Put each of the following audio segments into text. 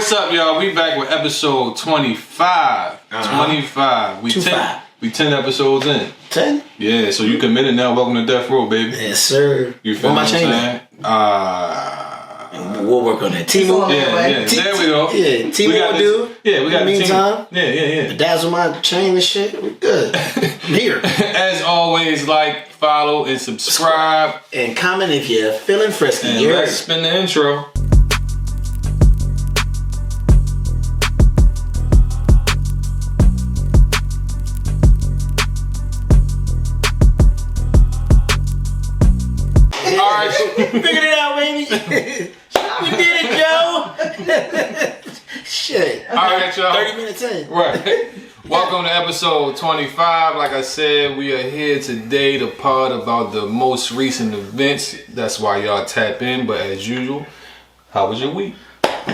What's up, y'all? We back with episode 25. 25. We 10 episodes in. 10? Yeah, so you committed now. Welcome to Death Row, baby. Yes, sir. You feel what am I saying? We'll work on that. T-Mobile. Yeah. There we go. Yeah, T-Mobile dude. Yeah, we got the meantime. Yeah. Dazzle my chain and shit. We good. I'm here. As always, like, follow, and subscribe. And comment if you're feeling frisky. And let's spin the intro. Alright. Figured it out, baby. We did it, Joe. Shit. Alright, y'all. 30 minutes in. Right. Welcome to episode 25. Like I said, we are here today to pod about the most recent events. That's why y'all tap in. But as usual, how was your week?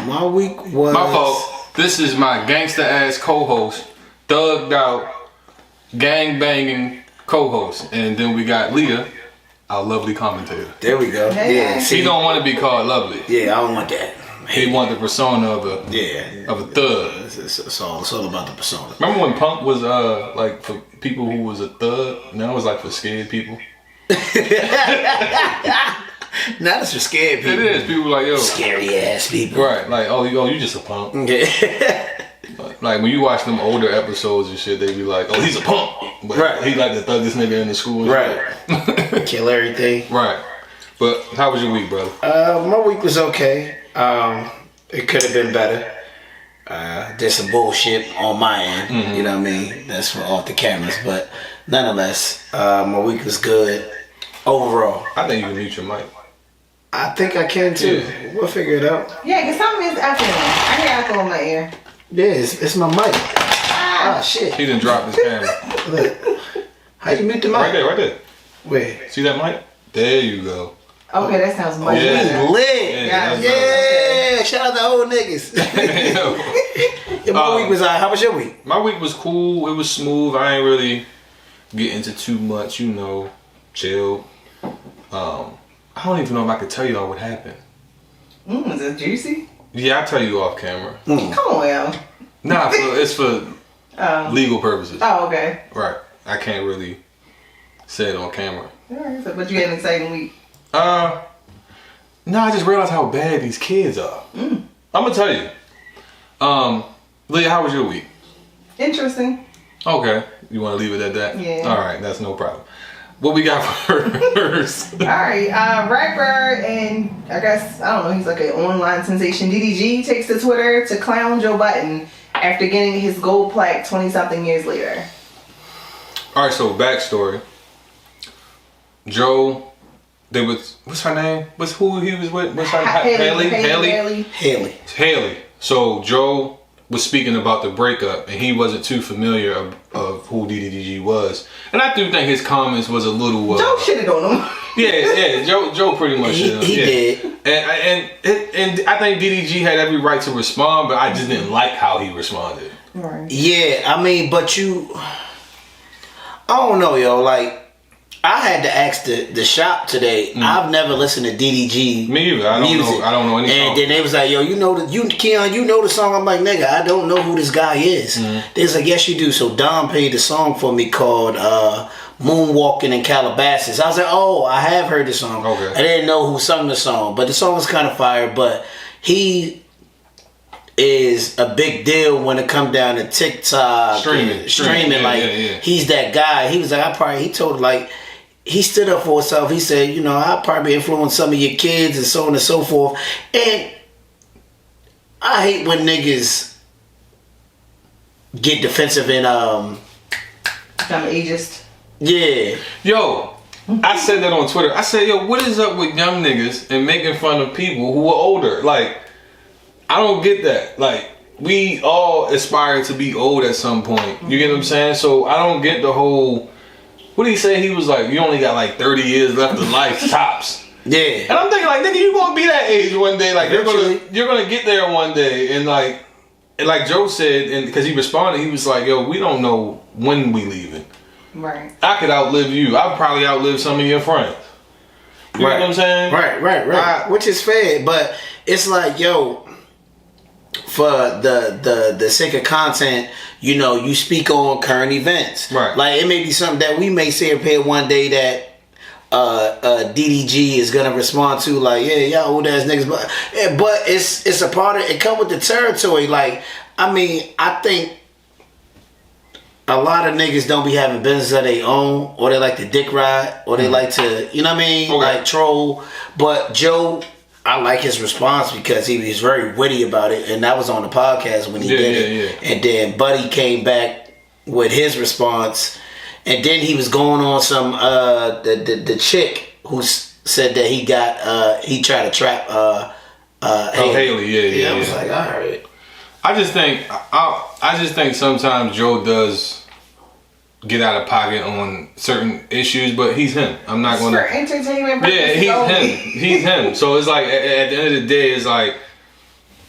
My week was... My fault. This is my gangster ass co-host, thugged out, gang banging co-host. And then we got Leah, our lovely commentator. There we go. Hey. Yeah. He don't want to be called lovely. Yeah, I don't want that. He want the persona of a thug. It's all about the persona. Remember when Punk was like for people who was a thug? Now it's like for scared people. Now it's for scared people. It is. People like, yo, scary ass people. Right? Like, oh, you just a punk. Yeah. Like when you watch them older episodes and shit, they be like, oh, he's a punk. But right. He like the thuggest nigga in the school. Right. Kill everything. Right. But how was your week, brother? My week was okay. It could have been better. Did some bullshit on my end. Mm-hmm. You know what I mean? That's for off the cameras. But nonetheless, my week was good overall. I think you can mute your mic. I think I can too. Yeah. We'll figure it out. Yeah, because something is echoing. I hear echo in my ear. Yeah, it's my mic. Ah, shit. He done dropped his camera. Look. How you mute the mic? Right there. Wait. See that mic? There you go. Okay, that sounds much Yeah. better. Lit. Yeah. Shout out to old niggas. Yeah, my week was alright. How was your week? My week was cool. It was smooth. I ain't really get into too much, chill. I don't even know if I could tell y'all what happened. Is it juicy? Yeah, I'll tell you off camera. Come on, Al. Nah, it's for legal purposes. Oh, okay. Right. I can't really say it on camera. Alright, so, but you had an exciting week. No, I just realized how bad these kids are. I'm gonna tell you. Leah, how was your week? Interesting. Okay. You wanna leave it at that? Yeah. Alright, that's no problem. What we got first? Alright, rapper and I guess, I don't know, he's like an online sensation. DDG takes to Twitter to clown Joe Budden after getting his gold plaque 20-something years later. Alright, so backstory. Joe, what's her name? Who he was with? What's her name? Haley. So Joe was speaking about the breakup, and he wasn't too familiar of who DDG was, and I do think his comments was a little. Joe shitted on him. Yeah. Joe pretty much. He did. And I think DDG had every right to respond, but I just didn't like how he responded. Right. Yeah, I mean, but I don't know, yo. Like, I had to ask the shop today. I've never listened to DDG. Me either. I don't know any song. And then they was like, yo, Keon, you know the song? I'm like, nigga, I don't know who this guy is. They was like, yes, you do. So Don played the song for me called Moonwalking in Calabasas. I was like, oh, I have heard the song. Okay. I didn't know who sung the song, but the song was kind of fire. But he is a big deal when it come down to TikTok streaming. Like, he's that guy. He was like, he told like, he stood up for himself. He said, I'll probably influence some of your kids and so on and so forth. And I hate when niggas get defensive and I'm ageist. Yeah. Yo, I said that on Twitter. I said, yo, what is up with young niggas and making fun of people who are older? Like, I don't get that. Like, we all aspire to be old at some point. You get what I'm saying? So I don't get the whole... What did he say? He was like, you only got like 30 years left of life, tops. Yeah. And I'm thinking like, nigga, you gonna be that age one day. Like, you're gonna get there one day. And like Joe said, and because he responded, he was like, yo, we don't know when we leaving. Right. I could outlive you. I'll probably outlive some of your friends. You know what I'm saying? Right. Which is fair, but it's like, yo, for the sake of content, you know, you speak on current events. Right. Like it may be something that we may say up here one day that DDG is gonna respond to, like, yeah, y'all old ass niggas, but it's a part of it. Come with the territory. Like, I mean, I think a lot of niggas don't be having business of their own, or they like to dick ride, or they like to, you know what I mean, like troll. But Joe, I like his response because he was very witty about it, and that was on the podcast when he did it. Yeah. And then Buddy came back with his response, and then he was going on some the chick who said that he tried to trap Haley. Yeah. I was like, all right. I just think sometimes Joe does get out of pocket on certain issues, but he's him. I'm not going to. For entertainment purposes. Yeah, he's him. So it's like at the end of the day, it's like,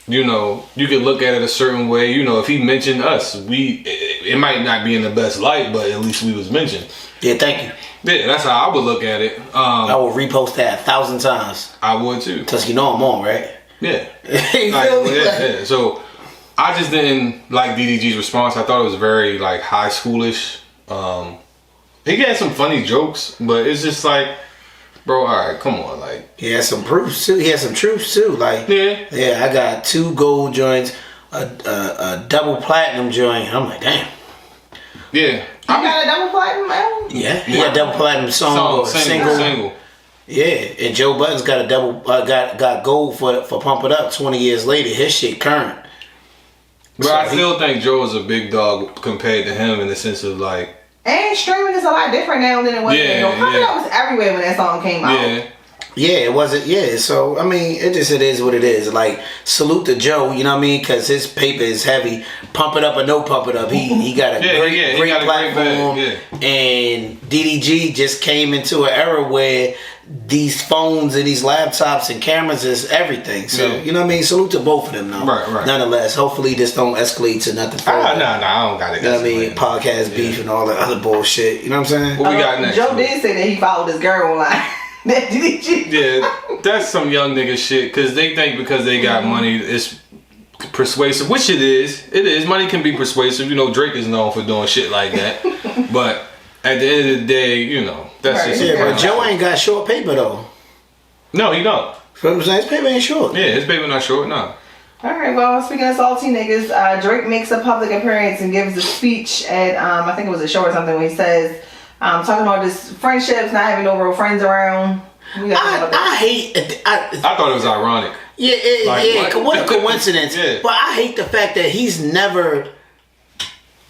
you know, you could look at it a certain way. You know, if he mentioned us, it might not be in the best light, but at least we was mentioned. Yeah, thank you. Yeah, that's how I would look at it. I will repost that 1,000 times. I would too. Cause you know I'm on, right? Yeah. You feel me? Yeah. So I just didn't like DDG's response. I thought it was very like high schoolish. He had some funny jokes, but it's just like, bro, all right, come on, like. He had some proofs too. He had some truths too. Like, yeah, I got 2 gold joints, a double platinum joint. I'm like, damn. Yeah. I got a double platinum album? Yeah, he got double platinum song single. Yeah, and Joe Budden's got a double got gold for Pump It Up 20 years later. His shit current. But so I still think Joe is a big dog compared to him in the sense of like. And streaming is a lot different now than it was then. Pump It Up was everywhere when that song came out. Yeah, it wasn't. Yeah, so I mean, it is what it is. Like, salute to Joe, you know what I mean? Because his paper is heavy. Pump It Up or no Pump It Up, he got a great platform. And DDG just came into an era where these phones and these laptops and cameras is everything. So you know what I mean? Salute to both of them, though. Right. Nonetheless, hopefully this don't escalate to nothing further. No, I don't got it. You know what I mean? Podcast beef and all that other bullshit. You know what I'm saying? What we got next? Joe did say that he followed his girl online. Yeah, that's some young nigga shit. Cause they think because they got money, it's persuasive, which it is. It is. Money can be persuasive. You know, Drake is known for doing shit like that. But at the end of the day, you know, that's just. Yeah, but Joe ain't got short paper though. No, he don't. You know what I'm saying? His paper ain't short. Yeah, his paper not short. No. Alright, well, speaking of salty niggas, Drake makes a public appearance and gives a speech at, I think it was a show or something, where he says, talking about just friendships, not having no real friends around. I thought it was ironic. Yeah, what a coincidence. But I hate the fact that he's never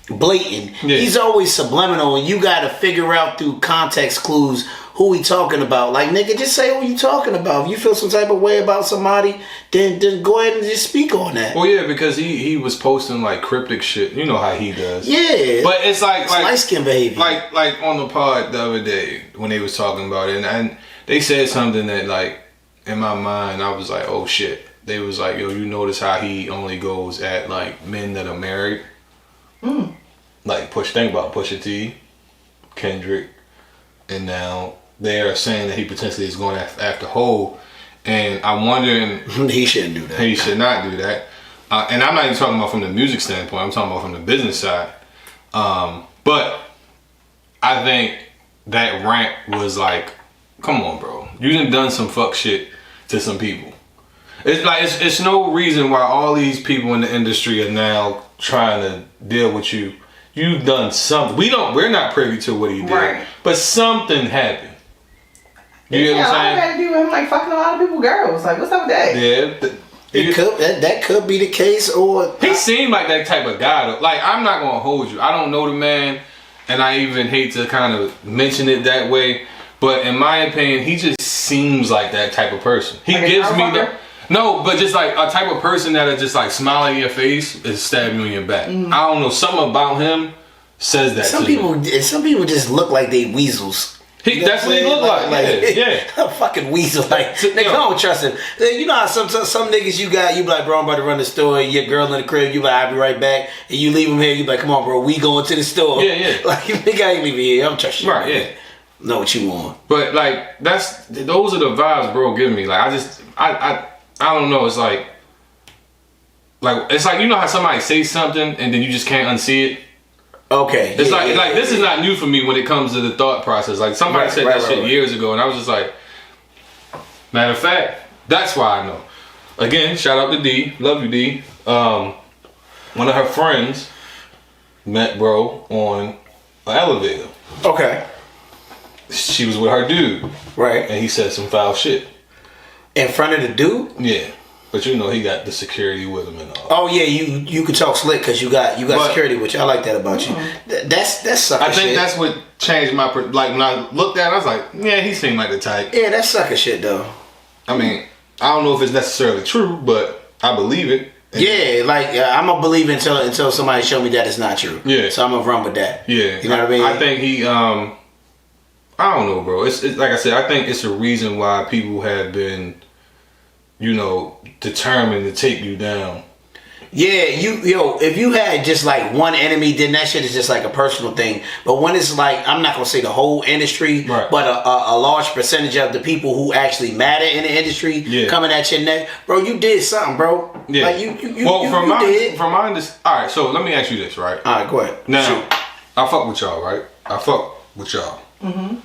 blatant. Yeah. He's always subliminal, and you got to figure out through context clues who he talking about. Like, nigga, just say who you talking about. If you feel some type of way about somebody, then go ahead and just speak on that. Well, yeah, because he was posting like cryptic shit. You know how he does. Yeah, but it's like light skin behavior. Like on the pod the other day when they was talking about it, and they said something that, like, in my mind I was like, oh shit. They was like, yo, you notice how he only goes at like men that are married. Like think about Pusha T, Kendrick, and now they are saying that he potentially is going after Hov, and I'm wondering he shouldn't do that. He should not do that. And I'm not even talking about from the music standpoint. I'm talking about from the business side. But I think that rant was like, come on, bro. You done some fuck shit to some people. It's like it's no reason why all these people in the industry are now trying to deal with you. You've done something. We're not privy to what he did, but something happened. You know what I'm saying? All I had to do with him like fucking a lot of people, girls. Like, what's up with that? Yeah, that could be the case, or he seemed like that type of guy. Though. Like, I'm not gonna hold you. I don't know the man, and I even hate to kind of mention it that way. But in my opinion, he just seems like that type of person. He like gives me no, but just like a type of person that'll just like smile in your face and stab you in your back. I don't know, something about him says that. Some people just look like they weasels. That's what he look like. Yeah. A fucking weasel. Like, nigga, I don't trust him. You know how some niggas you be like, bro, I'm about to run the store. Your girl in the crib, you like, I'll be right back. And you leave him here, you be like, come on, bro, we going to the store. Yeah. Like, nigga, I ain't leaving here. I'm trusting you. Right, yeah. Know what you want. But like, those are the vibes bro give me. Like, I don't know. It's like, like it's like, you know how somebody says something and then you just can't unsee it. Okay. It's like this is not new for me when it comes to the thought process. Like somebody said that shit years ago, and I was just like, matter of fact, that's why I know. Again, shout out to D, love you D. One of her friends met bro on an elevator. Okay. She was with her dude, right, and he said some foul shit in front of the dude. Yeah. But you know he got the security with him and all. Oh yeah, you can talk slick because you got security, which I like that about you. That's sucker shit. I think that's what changed my like when I looked at it, I was like, yeah, he seemed like the type. Yeah, that's sucker shit though. I mean, I don't know if it's necessarily true, but I believe it. Yeah, like I'm gonna believe until somebody show me that it's not true. Yeah, so I'm gonna run with that. Yeah, you know what I mean. I think he I don't know, bro. It's like I said, I think it's a reason why people have been, you know, determined to take you down. Yeah, if you had just like one enemy, then that shit is just like a personal thing. But when it's like, I'm not gonna say the whole industry, right, but a large percentage of the people who actually matter in the industry coming at your neck, bro, you did something, bro. Yeah. Like you did. From my understanding, all right. So let me ask you this, right? All right, go ahead. Now, I fuck with y'all, right? I fuck with y'all. Mm-hmm.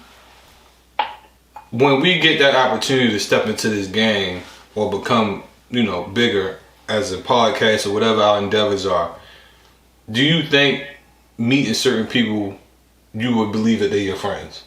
When we get that opportunity to step into this game or become, you know, bigger as a podcast or whatever our endeavors are, do you think meeting certain people, you would believe that they're your friends?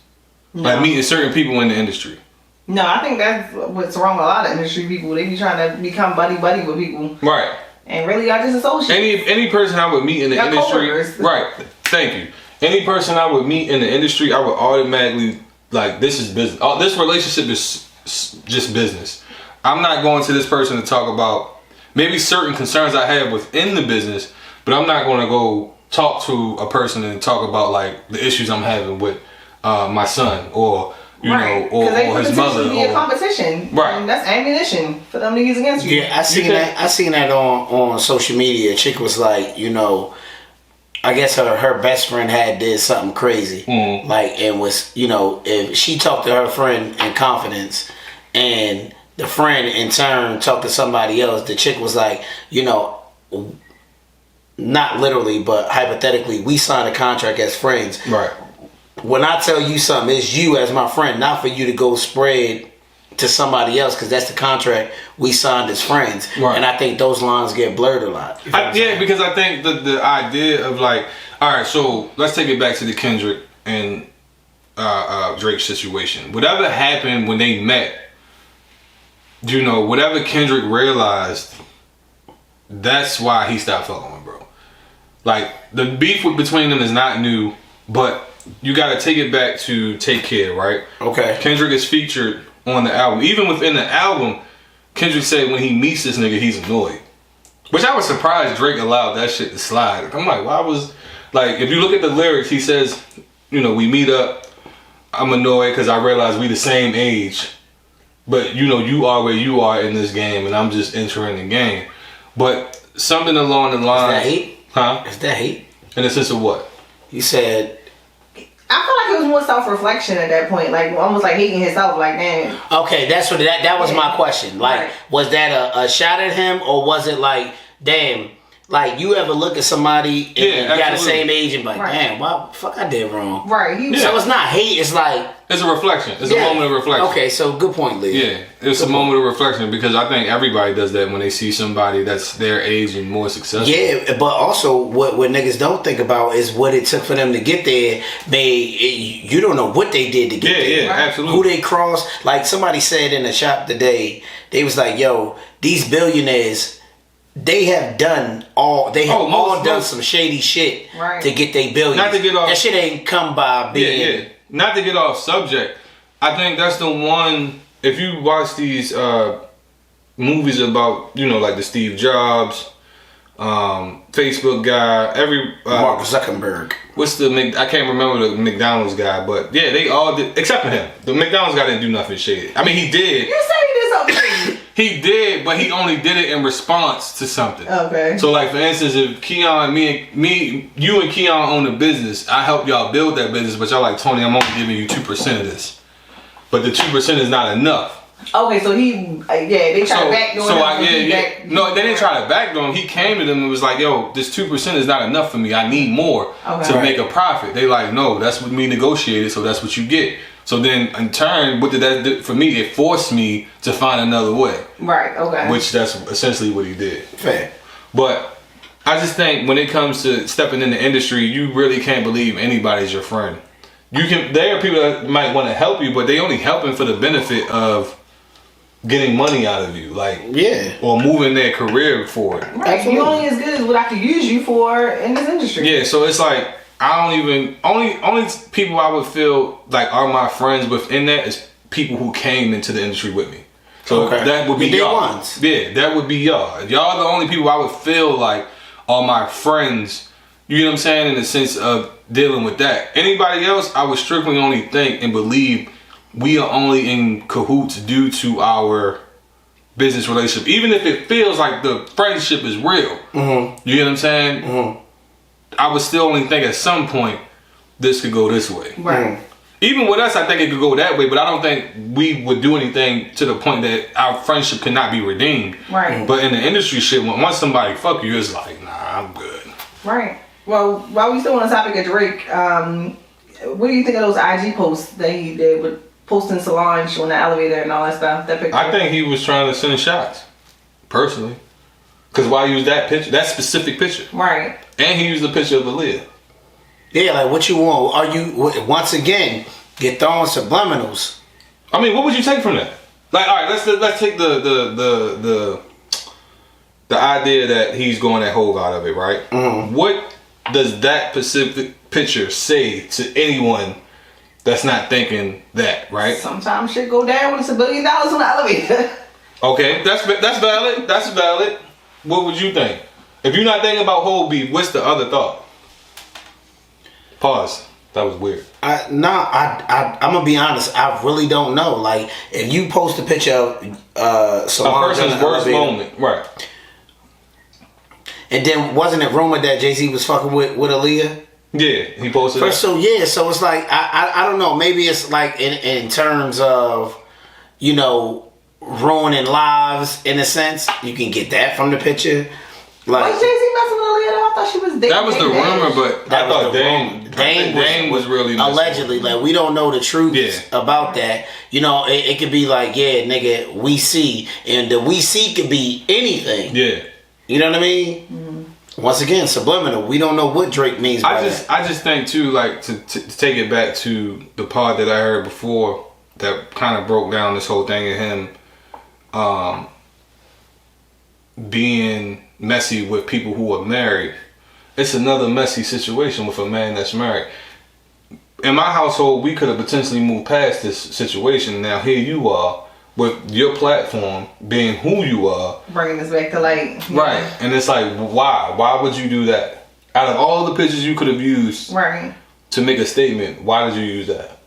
No. Like meeting certain people in the industry? No, I think that's what's wrong with a lot of industry people. They be trying to become buddy with people. Right. And really y'all just associates. Any person I would meet in the industry. Co-workers. Right. Thank you. Any person I would meet in the industry, I would automatically, like, this is business. This relationship is just business. I'm not going to this person to talk about maybe certain concerns I have within the business, but I'm not going to go talk to a person and talk about like the issues I'm having with my son or you know or his mother. Be a competition, right? And that's ammunition for them to use against you. Yeah, I seen that on social media. A chick was like, you know, I guess her best friend did something crazy, like, and was, you know, if she talked to her friend in confidence, and the friend in turn talked to somebody else, the chick was like, you know, not literally, but hypothetically, we signed a contract as friends. Right. When I tell you something, it's you as my friend, not for you to go spread to somebody else, because that's the contract we signed as friends. Right. And I think those lines get blurred a lot. Yeah, because I think the idea of like, all right, so let's take it back to the Kendrick and Drake situation. Whatever happened when they met, you know, whatever Kendrick realized, that's why he stopped fucking with bro. Like, the beef between them is not new, but you gotta take it back to Take Care, right? Okay. Kendrick is featured on the album. Even within the album, Kendrick said when he meets this nigga, he's annoyed. Which I was surprised Drake allowed that shit to slide. I'm like, why was... Like, if you look at the lyrics, he says, you know, we meet up, I'm annoyed because I realize we the same age. But, you know, you are where you are in this game, and I'm just entering the game. But something along the lines... Is that hate? Huh? Is that hate? In the sense of what? You said... I feel like it was more self-reflection at that point, like almost like hating himself, like damn. Okay, that's what that was my question. Like, was that a shot at him, or was it like, damn, like you ever look at somebody and got the same age and be like, damn, why fuck I did wrong? Right. So it's not hate, it's like it's a reflection. It's a moment of reflection. Okay, so good point, Lee. Yeah, it's a moment of reflection because I think everybody does that when they see somebody that's their age and more successful. Yeah, but also what niggas don't think about is what it took for them to get there. You don't know what they did to get there. Yeah, absolutely. Who they crossed. Like somebody said in the shop today, they was like, yo, these billionaires, they have all done some shady shit to get their billions. Not to get off. That shit ain't come by being. Yeah. Not to get off subject. I think that's the one. If you watch these movies about, you know, like the Steve Jobs, Facebook guy, Mark Zuckerberg. I can't remember the McDonald's guy, but yeah, they all did except for him. The McDonald's guy didn't do nothing shady. I mean, he did. You say he did something. He did, but he only did it in response to something. Okay. So, like for instance, if Keon, you and Keon own a business, I help y'all build that business, but y'all like, Tony, I'm only giving you 2% of this, but the 2% is not enough. Okay, so they tried to backdoor him. No, they didn't try to backdoor him. He came to them and was like, "Yo, this 2% is not enough for me. I need more to make a profit." They like, "No, that's what we negotiated, so that's what you get." So then, in turn, what did that do for me? It forced me to find another way. Right. Okay. Which that's essentially what he did. Fair. But I just think when it comes to stepping in the industry, you really can't believe anybody's your friend. There are people that might want to help you, but they only helping for the benefit of getting money out of you, or moving their career forward. Right, you only as good as what I could use you for in this industry. Yeah, so it's like I don't even only people I would feel like are my friends within that is people who came into the industry with me. So that would be y'all. Yeah, that would be y'all. Y'all are the only people I would feel like are my friends. You know what I'm saying? In the sense of dealing with that. Anybody else, I would strictly only think and believe we are only in cahoots due to our business relationship. Even if it feels like the friendship is real. Mm-hmm. You know what I'm saying? Mm-hmm. I would still only think at some point this could go this way. Right. Even with us, I think it could go that way, but I don't think we would do anything to the point that our friendship cannot be redeemed. Right. But in the industry shit, once somebody fuck you, it's like, nah, I'm good. Right. Well, while we still on the topic of Drake, what do you think of those IG posts that he did with posting Solange on the elevator and all that stuff? That picture? I think he was trying to send shots, personally. Because why use that picture, that specific picture? Right. And he used the picture of Aaliyah. Yeah, like what you want? Are you once again get throwing subliminals? I mean, what would you take from that? Like, all right, let's take the idea that he's going that Hove out of it, right? Mm-hmm. What does that specific picture say to anyone that's not thinking that, right? Sometimes shit go down when it's $1 billion on the elevator. Okay, that's valid. That's valid. What would you think? If you're not thinking about Hove beef, what's the other thought? Pause. That was weird. I'm gonna be honest. I really don't know. Like, if you post a picture of Solange, a person's worst moment, right? And then wasn't it rumored that Jay-Z was fucking with Aaliyah? Yeah, he posted that. So it's like I don't know. Maybe it's like in terms of, you know, ruining lives in a sense. You can get that from the picture. Like, was Jay-Z messing with Aaliyah? I thought she was dating. That was the rumor, but I thought Dame was really allegedly. Like, we don't know the truth about that. You know, it could be like, yeah, nigga, we see, and the we see could be anything. Yeah. You know what I mean? Mm-hmm. Once again, subliminal. We don't know what Drake means by that. I just think too, like to take it back to the part that I heard before that kind of broke down this whole thing of him being messy with people who are married. It's another messy situation with a man that's married. In my household, we could have potentially moved past this situation. Now here you are with your platform being who you are, bringing this back to light, right? And it's like, why would you do that? Out of all the pictures you could have used, right, to make a statement, why did you use that?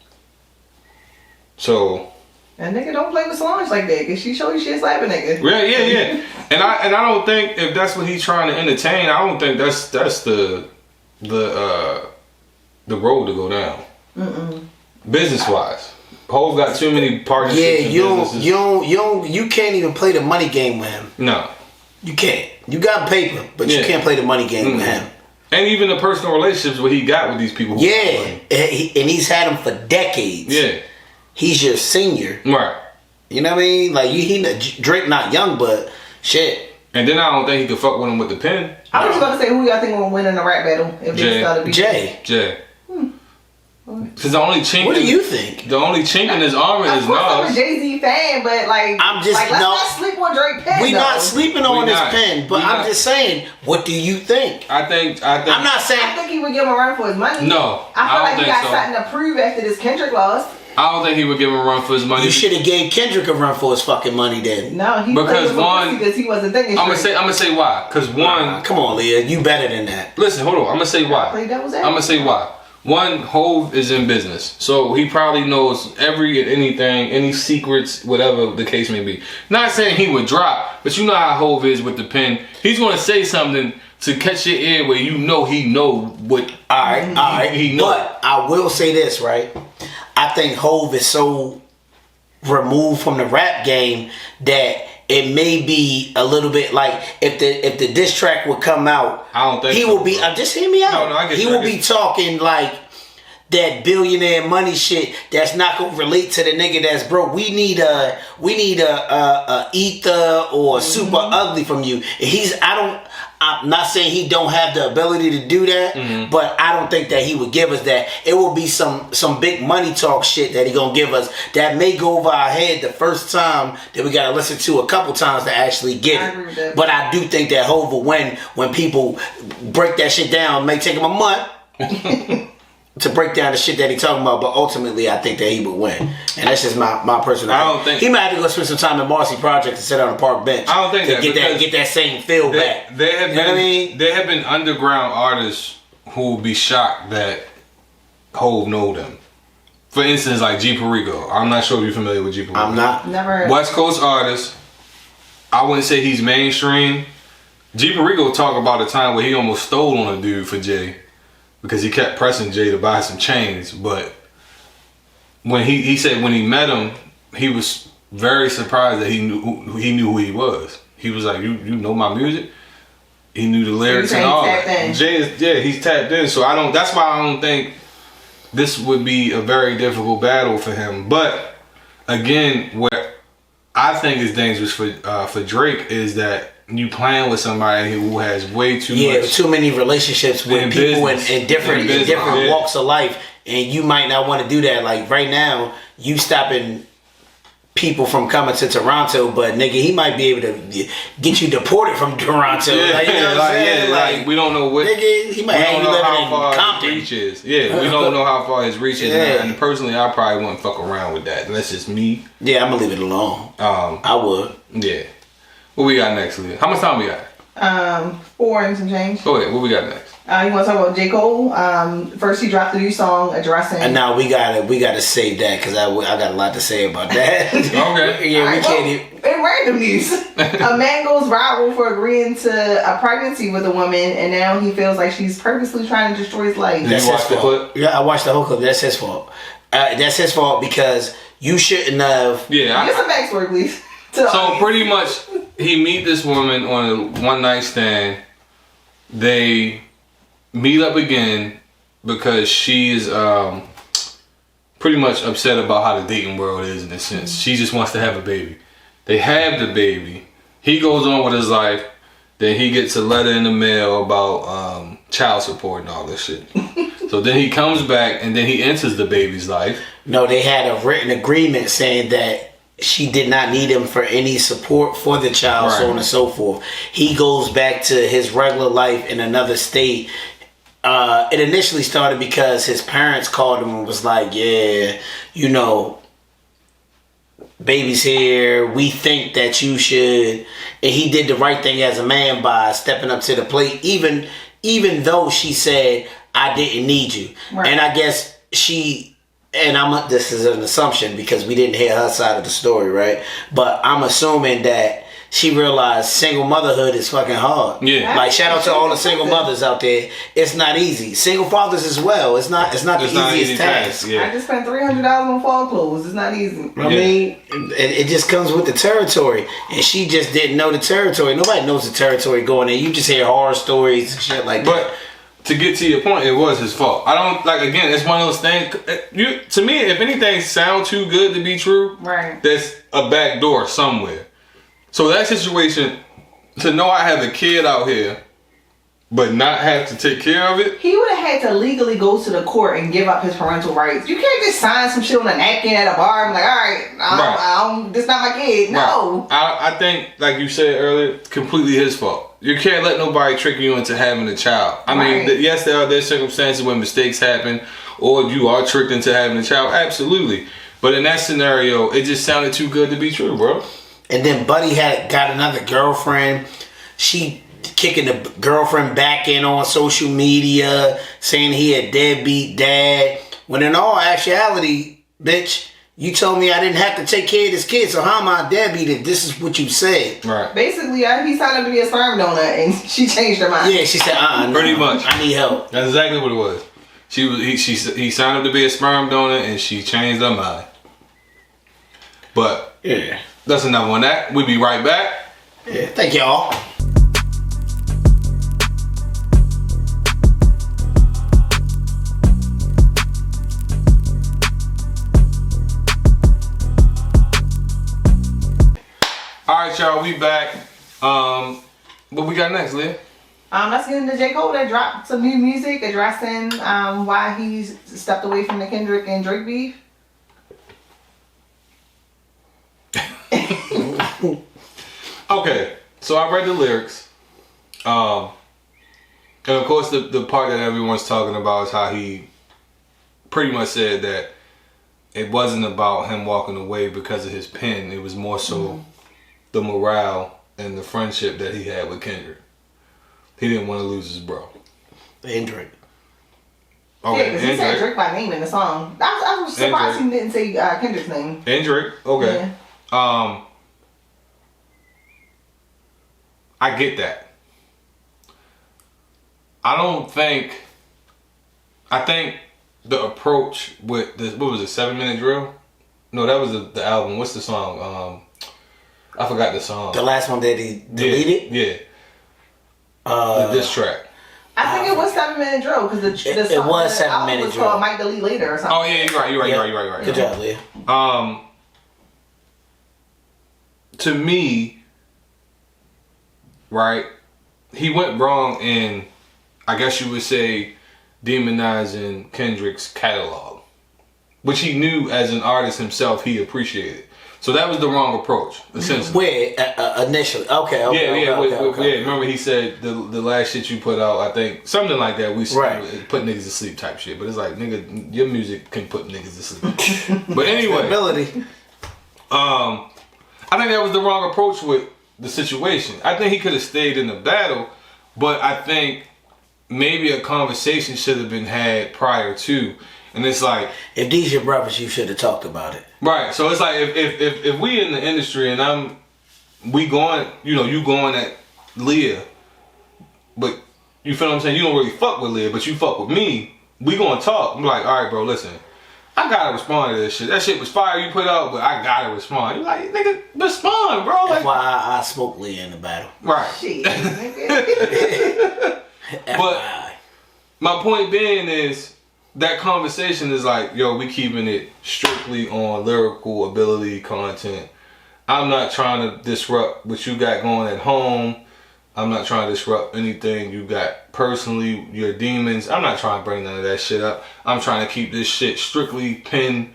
So, and nigga, don't play with Solange like that, cause she show you she'll slap a nigga. Yeah. And I don't think if that's what he's trying to entertain, I don't think that's the road to go down. Business wise. Hove got too many partnerships. Yeah, you can't even play the money game with him. No, you can't. You got paper, but you can't play the money game with him. And even the personal relationships what he got with these people. And he's had them for decades. Yeah, he's your senior, right? You know what I mean? Like Drake, not young, but shit. And then I don't think he could fuck with him with the pen. I was about to say, who y'all think will win in the rap battle if they started be Jay. Because the only chink. What do you think? The only chink in his armor is Nas. I'm a Jay-Z fan, but I'm just let's not sleep on Drake pen. We're not sleeping on his pen, but I'm just saying, what do you think? I think. I'm not saying. I think he would give him a run for his money. No, I feel like he got something to prove after this Kendrick loss. I don't think he would give him a run for his money. You should have gave Kendrick a run for his fucking money then. No, he because he wasn't thinking. I'm gonna say why. Because one, come on, Leah, you better than that. Listen, hold on. I'm gonna say why. I'm gonna say why. One, Hove is in business, so he probably knows every and anything, any secrets, whatever the case may be. Not saying he would drop, but you know how Hove is with the pen. He's gonna say something to catch your ear where you know he know what. All right. He know. But I will say this, right? I think Hove is so removed from the rap game that it may be a little bit like if the diss track would come out, I don't think he so, will be. bro. Just hear me out. No, I get he you, will be talking like that billionaire money shit that's not gonna relate to the nigga that's broke. We need a ether or super ugly from you. I'm not saying he don't have the ability to do that, but I don't think that he would give us that. It will be some big money talk shit that he gonna give us that may go over our head the first time that we gotta listen to a couple times to actually get I agree with it. that. But I do think that Hov will win when people break that shit down. It may take him a month to break down the shit that he talking about, but ultimately I think that he would win. And that's just my personal I don't think he might have to go spend some time in Marcy Project and sit on a park bench. I don't think to that get that same feel back. There have You know been what I mean? there have been underground artists who will be shocked that Hov know them. For instance, like G Perico. I'm not sure if you're familiar with G Perico. I'm not. Never. West Coast artist. I wouldn't say he's mainstream. G Perico talk about a time where he almost stole on a dude for Jay because he kept pressing Jay to buy some chains. But when he said when he met him, he was very surprised that he knew who he was. He was like, you know my music. He knew the lyrics and all that. Jay is he's tapped in. So that's why I don't think this would be a very difficult battle for him. But again, what I think is dangerous for Drake is that you playing with somebody who has way too much. Too many relationships with people in different walks of life, and you might not want to do that. Like right now, you stopping people from coming to Toronto, but nigga, he might be able to get you deported from Toronto. Yeah, like, you know what I'm saying? Like we don't know what. Nigga, he might have you living in Compton. His reach is. Yeah, we don't know how far his reach is. Yeah. And personally, I probably wouldn't fuck around with that. That's just me. Yeah, I'm gonna leave it alone. I would. Yeah. What we got next, Leah? How much time we got? 4 and some change. Go ahead. What we got next? You want to talk about J. Cole? First, he dropped a new song addressing. And now we gotta save that because I got a lot to say about that. Okay. Yeah, Right, we can't even. In random news, a man goes viral for agreeing to a pregnancy with a woman, and now he feels like she's purposely trying to destroy his life. Did you watch the clip? Yeah, I watched the whole clip. That's his fault. That's his fault because you shouldn't have. Yeah. Get some backstory, please. So pretty much, he meet this woman on a one night stand. They meet up again because she is pretty much upset about how the dating world is in a sense. She just wants to have a baby. They have the baby. He goes on with his life. Then he gets a letter in the mail about child support and all this shit. So then he comes back and then he enters the baby's life. No, they had a written agreement saying that she did not need him for any support for the child, so on and so forth. He goes back to his regular life in another state. It initially started because his parents called him and was like, yeah, you know, baby's here. We think that you should. And he did the right thing as a man by stepping up to the plate, even though she said, I didn't need you. Right. And I guess this is an assumption because we didn't hear her side of the story, right? But I'm assuming that she realized single motherhood is fucking hard. Yeah. Like shout out to all the single mothers out there. It's not easy. Single fathers as well. It's not the easiest task. Yeah. I just spent $300 on fall clothes. It's not easy. I mean, it just comes with the territory, and she just didn't know the territory. Nobody knows the territory going in. You just hear horror stories and shit like that. But to get to your point, it was his fault. I don't again. It's one of those things. To me, if anything sounds too good to be true, right? There's a back door somewhere. So that situation, to know I have a kid out here, but not have to take care of it. He would have had to legally go to the court and give up his parental rights. You can't just sign some shit on a napkin at a bar and be like, all right, this not my kid. No. Right. I think, like you said earlier, completely his fault. You can't let nobody trick you into having a child. I mean, yes, there are circumstances when mistakes happen or you are tricked into having a child. Absolutely. But in that scenario, it just sounded too good to be true, bro. And then Buddy got another girlfriend. She kicking the girlfriend back in on social media, saying he a deadbeat dad. When in all actuality, bitch, you told me I didn't have to take care of this kid, so how am I a deadbeat if this is what you said? Right. Basically, he signed up to be a sperm donor, and she changed her mind. Yeah, she said, pretty much. I need help. That's exactly what it was. He signed up to be a sperm donor, and she changed her mind. But yeah, that's enough on that. We'll be right back. Yeah, thank y'all. Alright, y'all, we back. What we got next, Leah? Let's get into J. Cole that dropped some new music addressing why he's stepped away from the Kendrick and Drake beef. Okay, so I read the lyrics. And of course the part that everyone's talking about is how he pretty much said that it wasn't about him walking away because of his pen. It was more so the morale and the friendship that he had with Kendrick. He didn't want to lose his bro. And Drake. Okay, Yeah, because he said Drake by name in the song. I was surprised he didn't say Kendrick's name. And Drake, okay. Yeah. I get that. I think the approach with this, what was it, 7 Minute Drill? No, that was the album. What's the song? I forgot the song. The last one that he deleted? Yeah. The diss track. I think it was 7 Minute Drill because the song, it was 7 Minute was Drill. called Might Delete Later or something. Oh yeah, you're right. Good job, Leah. To me, right, he went wrong in, I guess you would say, demonizing Kendrick's catalog, which he knew as an artist himself he appreciated. So that was the wrong approach, essentially. Where initially? Okay. Yeah. Remember he said the last shit you put out, I think something like that. We put niggas to sleep type shit, but it's like, nigga, your music can put niggas to sleep. But anyway, I think that was the wrong approach with the situation. I think he could have stayed in the battle, but I think maybe a conversation should have been had prior to. And it's like, if these your brothers, you should have talked about it. Right. So it's like if we in the industry and you going at Leah, but you feel what I'm saying? You don't really fuck with Leah, but you fuck with me. We gonna talk. I'm like, all right, bro, listen. I gotta respond to this shit. That shit was fire you put out, but I gotta respond. You like, nigga, respond, bro. That's why I spoke Leah in the battle. Right. Shit, But my point being is that conversation is like, yo, we keeping it strictly on lyrical ability content. I'm not trying to disrupt what you got going at home. I'm not trying to disrupt anything you got personally, your demons. I'm not trying to bring none of that shit up. I'm trying to keep this shit strictly pen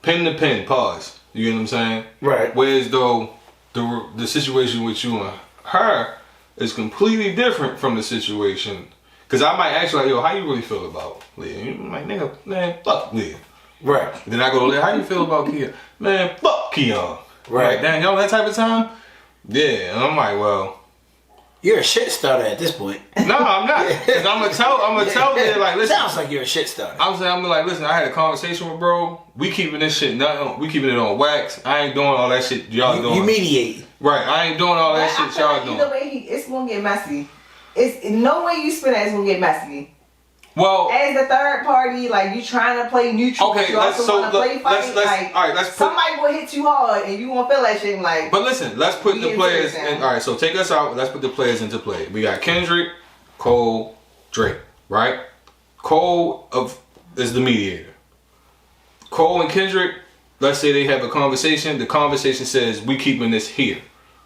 to pen, pause. You get what I'm saying? Right. Whereas though the situation with you and her is completely different from the situation. Because I might ask you like, yo, how you really feel about Leah? You like, nigga, man, fuck Leah. Right. Then I go to Leah, how you feel about Keon? Man, fuck Keon. Right. Like, damn, y'all that type of time? Yeah. And I'm like, well, you're a shit starter at this point. No, I'm not. Cause I'm gonna tell Leah, like, listen. Sounds like you're a shit starter. I'm like, listen, I had a conversation with bro. We keeping this shit we keeping it on wax. I ain't doing all that shit y'all doing. You mediate. Right. I ain't doing all that shit y'all doing. Either way, it's gonna get messy. It's no way you spin that, it's gonna get messy. Well, as the third party, like you trying to play neutral, okay, but you also want to play fight. Somebody will hit you hard, and you gonna feel that shit. Like, but listen, let's put the players in. All right, so take us out. Let's put the players into play. We got Kendrick, Cole, Drake. Right? Cole is the mediator. Cole and Kendrick. Let's say they have a conversation. The conversation says we keeping this here.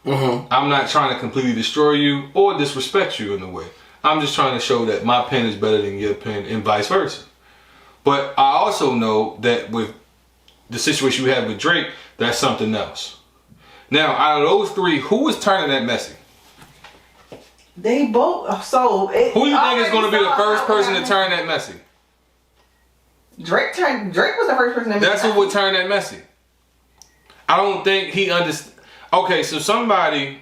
Mm-hmm. I'm not trying to completely destroy you or disrespect you in a way. I'm just trying to show that my pen is better than your pen and vice versa. But I also know that with the situation you have with Drake, that's something else. Now, out of those three, who is turning that messy? They both. So who do you think is going to be the first person to turn that messy? Drake was the first person to That's who would turn that messy. I don't think he understands. Okay, so somebody,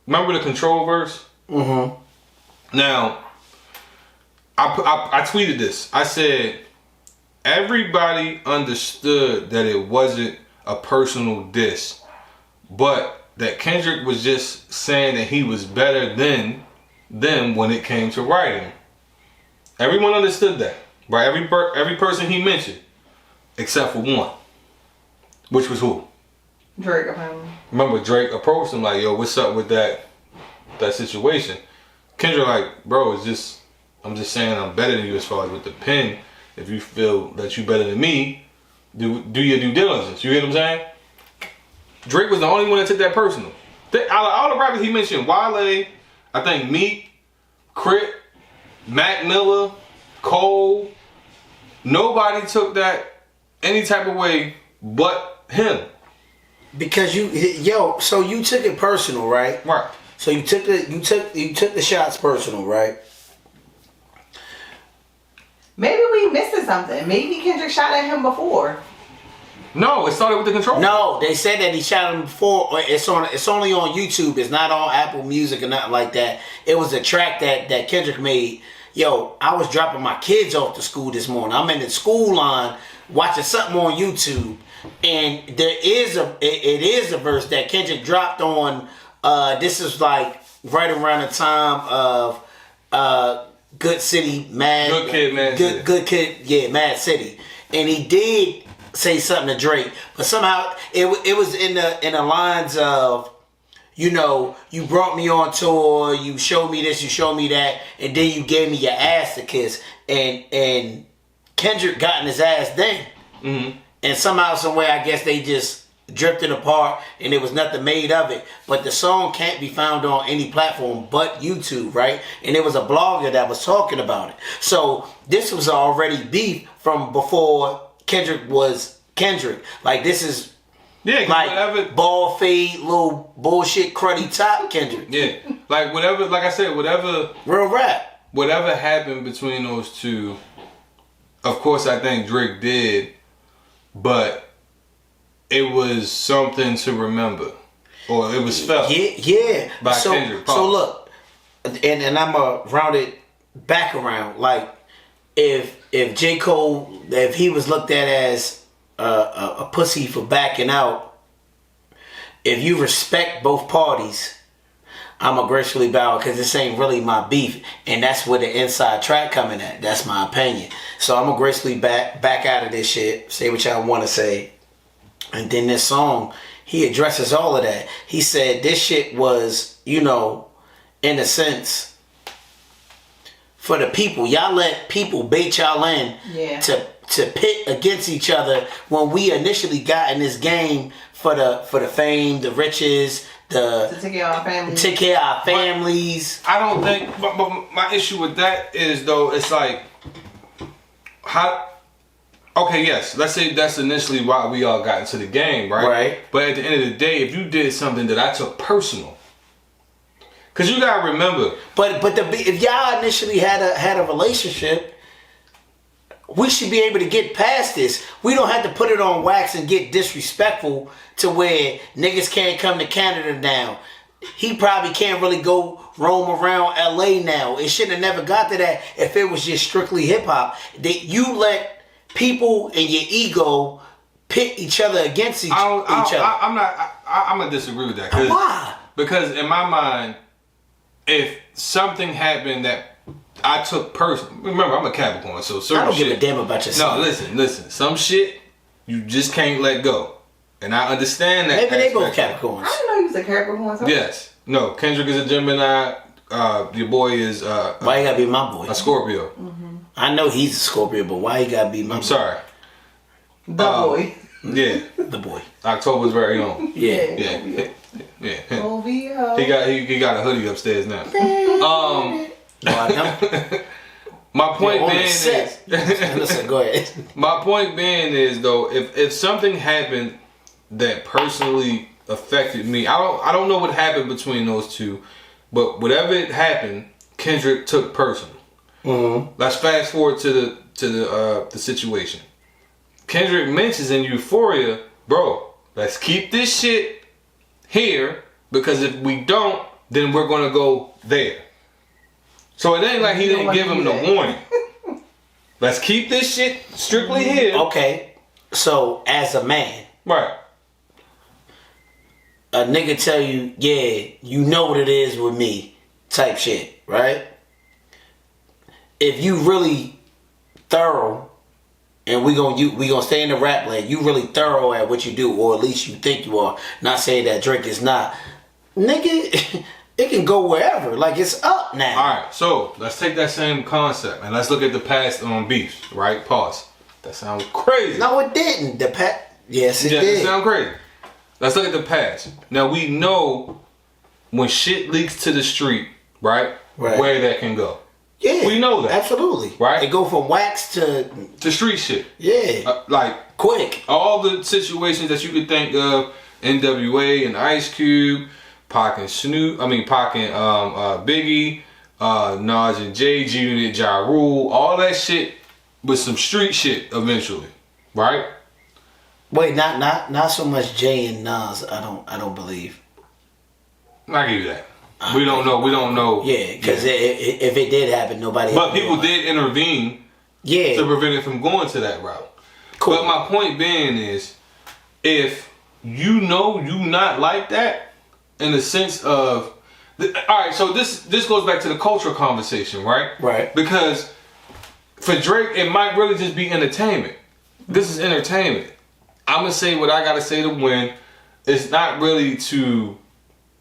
remember the Control verse? Mm-hmm. Now, I tweeted this. I said, everybody understood that it wasn't a personal diss, but that Kendrick was just saying that he was better than them when it came to writing. Everyone understood that, right? Every person he mentioned, except for one, which was who? Drake apparently. Remember, Drake approached him like, "Yo, what's up with that situation?" Kendrick like, "Bro, it's just, I'm just saying I'm better than you as far as with the pen. If you feel that you better than me, do your due diligence." You get what I'm saying? Drake was the only one that took that personal. All the rappers he mentioned, Wale, I think Meek, Crit, Mac Miller, Cole, nobody took that any type of way but him. Because so you took it personal, right? Right. So you took the shots personal, right? Maybe we missing something. Maybe Kendrick shot at him before. No, it started with the control. No, they said that he shot him before. It's only on YouTube. It's not on Apple Music or nothing like that. It was a track that Kendrick made. Yo, I was dropping my kids off to school this morning. I'm in the school line watching something on YouTube, and it is a verse that Kendrick dropped on. This is like right around the time of Good City, Mad. Good Kid, Mad City. Good Kid, yeah, Mad City, and he did say something to Drake, but somehow it was in the lines of, you know, you brought me on tour, you showed me this, you showed me that, and then you gave me your ass to kiss, and Kendrick got in his ass then, and somehow, some way, I guess they just drifted apart, and there was nothing made of it. But the song can't be found on any platform but YouTube, right? And it was a blogger that was talking about it. So this was already beef from before Kendrick was Kendrick. Like, this is like whatever, ball fade, little bullshit cruddy top Kendrick. Yeah, like whatever. Like I said, whatever. Real rap. Whatever happened between those two, of course, I think Drake did, but it was something to remember, or it was felt. Yeah. By Kendrick. So look, and I'm gonna round it back around. Like, if J. Cole, if he was looked at as a pussy for backing out, if you respect both parties, I'm gonna gracefully bow, because this ain't really my beef, and that's where the inside track coming at. That's my opinion. So I'm gonna gracefully back out of this shit, say what y'all want to say, and then this song, he addresses all of that. He said this shit was, you know, in a sense, for the people. Y'all let people bait y'all in to pit against each other when we initially got in this game for the fame, the riches, to take care of our families. Take care of our families. I don't think. But my issue with that is, though, it's like, how. Okay, yes. Let's say that's initially why we all got into the game, right? Right. But at the end of the day, if you did something that I took personal, because you gotta remember. But if y'all initially had a relationship, we should be able to get past this. We don't have to put it on wax and get disrespectful to where niggas can't come to Canada now. He probably can't really go roam around LA now. It should have never got to that if it was just strictly hip hop. That you let people and your ego pit each other against each other. I'm gonna disagree with that. Why? Because in my mind, if something happened that I took personally, remember I'm a Capricorn, so certain I don't shit, give a damn about yourself. No, listen. Some shit you just can't let go, and I understand that. Maybe they both Capricorns. I didn't know he was a Capricorn. So. Yes. No. Kendrick is a Gemini. Your boy is. Why you gotta be my boy? A Scorpio. Mm-hmm. I know he's a Scorpio, but why you gotta be my boy? I'm sorry. The boy. Yeah. The boy. October's very own. Yeah. OVO. He got a hoodie upstairs now. My point being is, listen, go ahead. My point being is, though, if something happened that personally affected me, I don't know what happened between those two, but whatever it happened, Kendrick took personal. Mm-hmm. Let's fast forward to the situation. Kendrick mentions in Euphoria, bro, let's keep this shit here, because if we don't, then we're gonna go there. So it ain't like he didn't give him the warning. Let's keep this shit strictly here. Okay, so as a man, right? A nigga tell you, yeah, you know what it is with me, type shit, right? If you really thorough and we gonna stay in the rap lane. You really thorough at what you do, or at least you think you are. Not saying that Drake is not, nigga. It can go wherever. Like, it's up now. All right, so let's take that same concept and let's look at the past on beefs. Right? Pause. That sounds crazy. No, it didn't. Yes, it did. It sounds crazy. Let's look at the past. Now we know when shit leaks to the street, right? Where that can go. Yeah, we know that. Absolutely. Right? It go from wax to street shit. Yeah. Like quick. All the situations that you could think of, NWA and Ice Cube, Pac and Biggie, Nas and J, G-Unit, Ja Rule, all that shit was some street shit eventually, right? Wait, not so much Jay and Nas. I don't believe. I give you that. We don't know. Yeah, because if it did happen, nobody. But people did intervene. Yeah. To prevent it from going to that route. Cool. But my point being is, if you know you not like that, in the sense of, all right. So this goes back to the cultural conversation, right? Right. Because for Drake, it might really just be entertainment. This is entertainment. I'm gonna say what I gotta say to win. It's not really to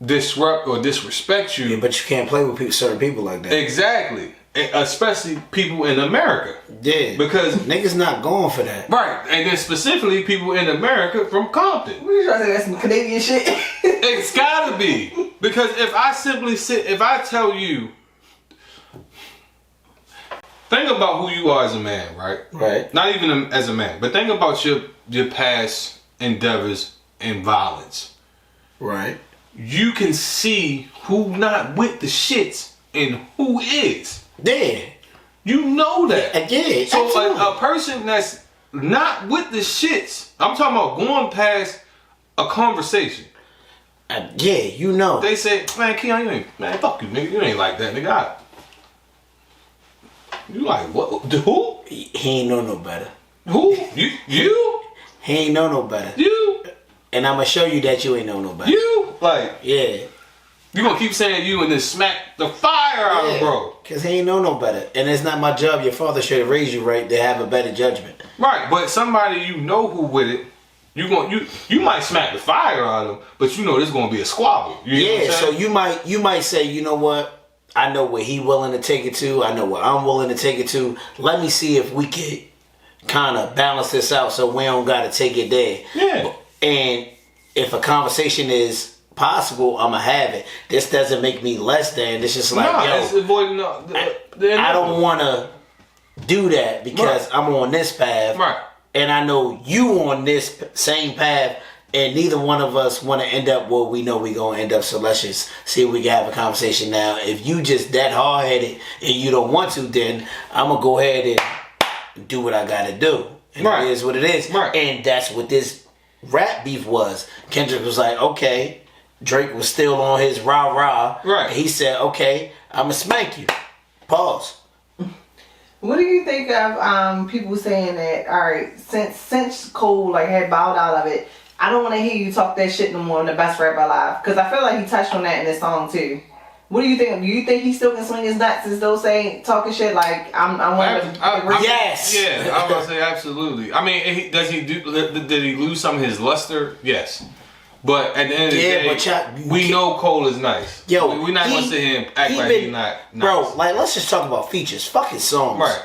disrupt or disrespect you. Yeah, but you can't play with certain people like that. Exactly. Especially people in America. Yeah. Because niggas not going for that. Right. And then specifically people in America from Compton. What are you trying to say? That's some Canadian shit? It's gotta be. Because if I tell you, think about who you are as a man, right? Right. Not even as a man, but think about your past endeavors in violence. Right. You can see who not with the shits and who is. Yeah. You know that. Yeah. So a person that's not with the shits, I'm talking about going past a conversation. Yeah, you know. They say, man, Keon, man, fuck you, nigga. You ain't like that, nigga. You like, what? Who? He ain't know no better. Who? You? He ain't know no better. You? And I'm gonna show you that you ain't know no better. You? Like, yeah. You gonna keep saying you and then smack the fire out of bro. Cause he ain't know no better. And it's not my job. Your father should have raised you right to have a better judgment. Right, but somebody you know who with it, you might smack the fire out of them, but you know there's gonna be a squabble. Yeah, so you might say, you know what? I know where he willing to take it to. I know where I'm willing to take it to. Let me see if we could kind of balance this out so we don't gotta take it there. Yeah. And if a conversation is possible, I'ma have it. This doesn't make me less than. It's just like, it's avoiding I don't want to do that because I'm on this path, right? And I know you on this same path, and neither one of us want to end up where we know we gonna end up. So let's just see if we can have a conversation now. If you just that hard headed and you don't want to, then I'm gonna go ahead and do what I gotta do. And it is what it is. Right. And that's what this rap beef was. Kendrick was like, okay. Drake was still on his rah-rah. Right. And he said, okay, I'm going to smack you. Pause. What do you think of people saying that, all right, since Cole like had bowed out of it, I don't want to hear you talk that shit no more on the Best Rapper Alive? Because I feel like he touched on that in this song too. What do you think? Do you think he still can swing his nuts and still talking shit like I'm one of the yes. Yeah, I was gonna say absolutely. I mean, did he lose some of his luster? Yes. But at the end of the day, we know Cole is nice. Yo, we're not gonna sit here and act like he's not nice. Bro, like let's just talk about features. Fuck his songs. Right.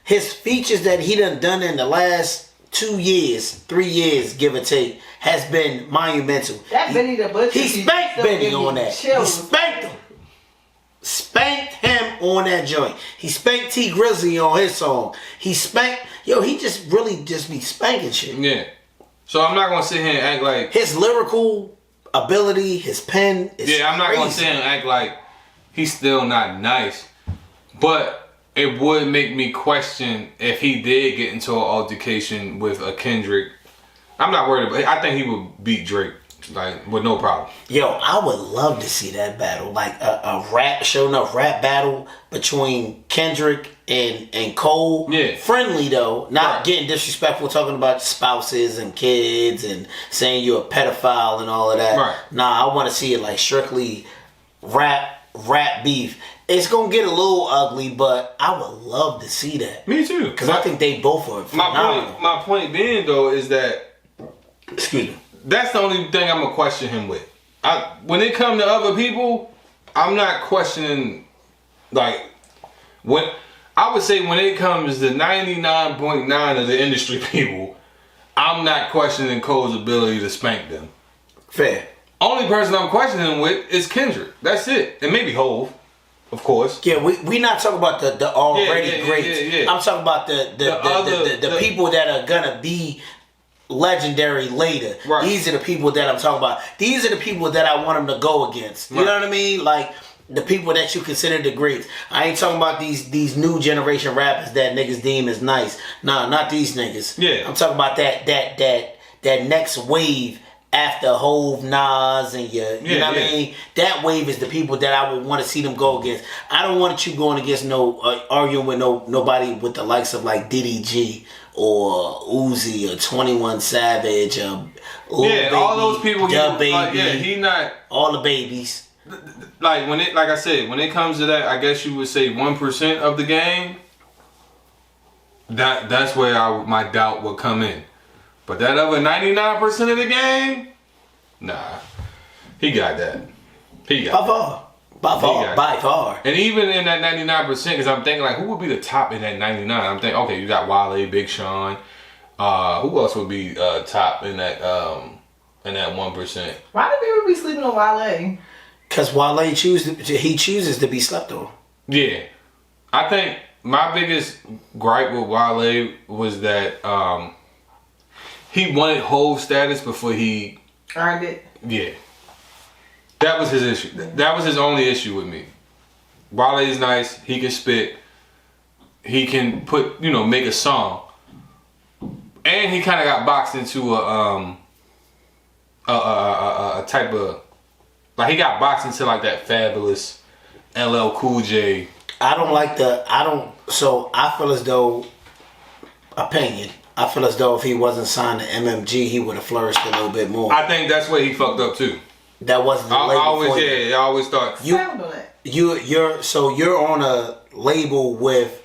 His features that he done in the last 2 years, 3 years, give or take, has been monumental. That Benny the Butcher. He spanked Benny on that. He spanked him. Spanked him on that joint. He spanked T Grizzly on his song. He spanked. Yo, he just really just be spanking shit. Yeah. So I'm not gonna sit here and act like his lyrical ability, his pen is I'm not gonna sit here and act like he's still not nice. But it would make me question if he did get into an altercation with a Kendrick. I'm not worried about it. I think he would beat Drake, like, with no problem. Yo, I would love to see that battle. Like a rap, show enough rap battle between Kendrick and Cole. Yeah. Friendly though, not getting disrespectful, talking about spouses and kids and saying you're a pedophile and all of that. Right. Nah, I want to see it like strictly rap beef. it's gonna get a little ugly, but I would love to see that. Me too. Because I think they both are phenomenal. My point being though is that, excuse me, that's the only thing I'm gonna question him with. When it comes to other people, I'm not questioning. Like when I would say when it comes to 99.9 of the industry people, I'm not questioning Cole's ability to spank them. Fair. Only person I'm questioning with is Kendrick. That's it, and maybe Hove, of course. Yeah, we not talking about the already greats. Yeah. I'm talking about the people that are gonna be legendary later. Right. These are the people that I'm talking about. These are the people that I want them to go against. You know what I mean? Like the people that you consider the greats. I ain't talking about these new generation rappers that niggas deem as nice. Nah, not these niggas. Yeah. I'm talking about that next wave after Hove, Nas, and you know what I mean? That wave is the people that I would want to see them go against. I don't want you going against arguing with nobody with the likes of like Diddy G or Uzi or 21 Savage or Baby, all those people. Baby, he not all the babies. Like like I said, when it comes to that, I guess you would say 1% of the game. That's where my doubt would come in. But that other 99% of the game, nah, he got that. He got by far. And even in that 99%, because I'm thinking like, who would be the top in that 99? I'm thinking, okay, you got Wale, Big Sean. Who else would be top in that 1%? Why do people be sleeping on Wale? Because Wale chooses to be slept on. Yeah, I think my biggest gripe with Wale was that. He wanted Hove status before he earned it. Yeah. That was his issue. That was his only issue with me. Wale is nice. He can spit. He can make a song. And he kind of got boxed into a type of, like he got boxed into like that Fabulous LL Cool J. So I feel as though, I feel as though if he wasn't signed to MMG, he would have flourished a little bit more. I think that's where he fucked up too. That wasn't the label. I always thought you're on a label with,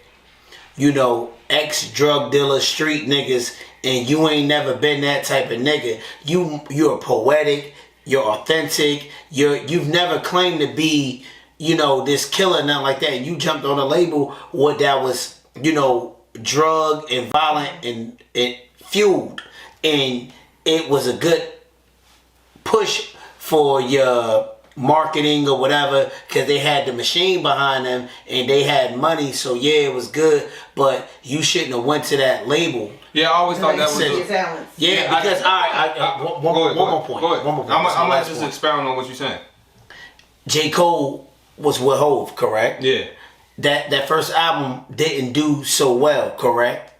ex drug dealer, street niggas, and you ain't never been that type of nigga. You're poetic, you're authentic, you've never claimed to be, this killer, nothing like that. You jumped on a label that was, drug and violent and fueled, and it was a good push for your marketing or whatever, because they had the machine behind them and they had money. So yeah, it was good, but you shouldn't have went to that label. Yeah, I always thought that was because one more point. I'm gonna just expound on what you're saying. J. Cole was with Hove, correct? Yeah. That first album didn't do so well, correct?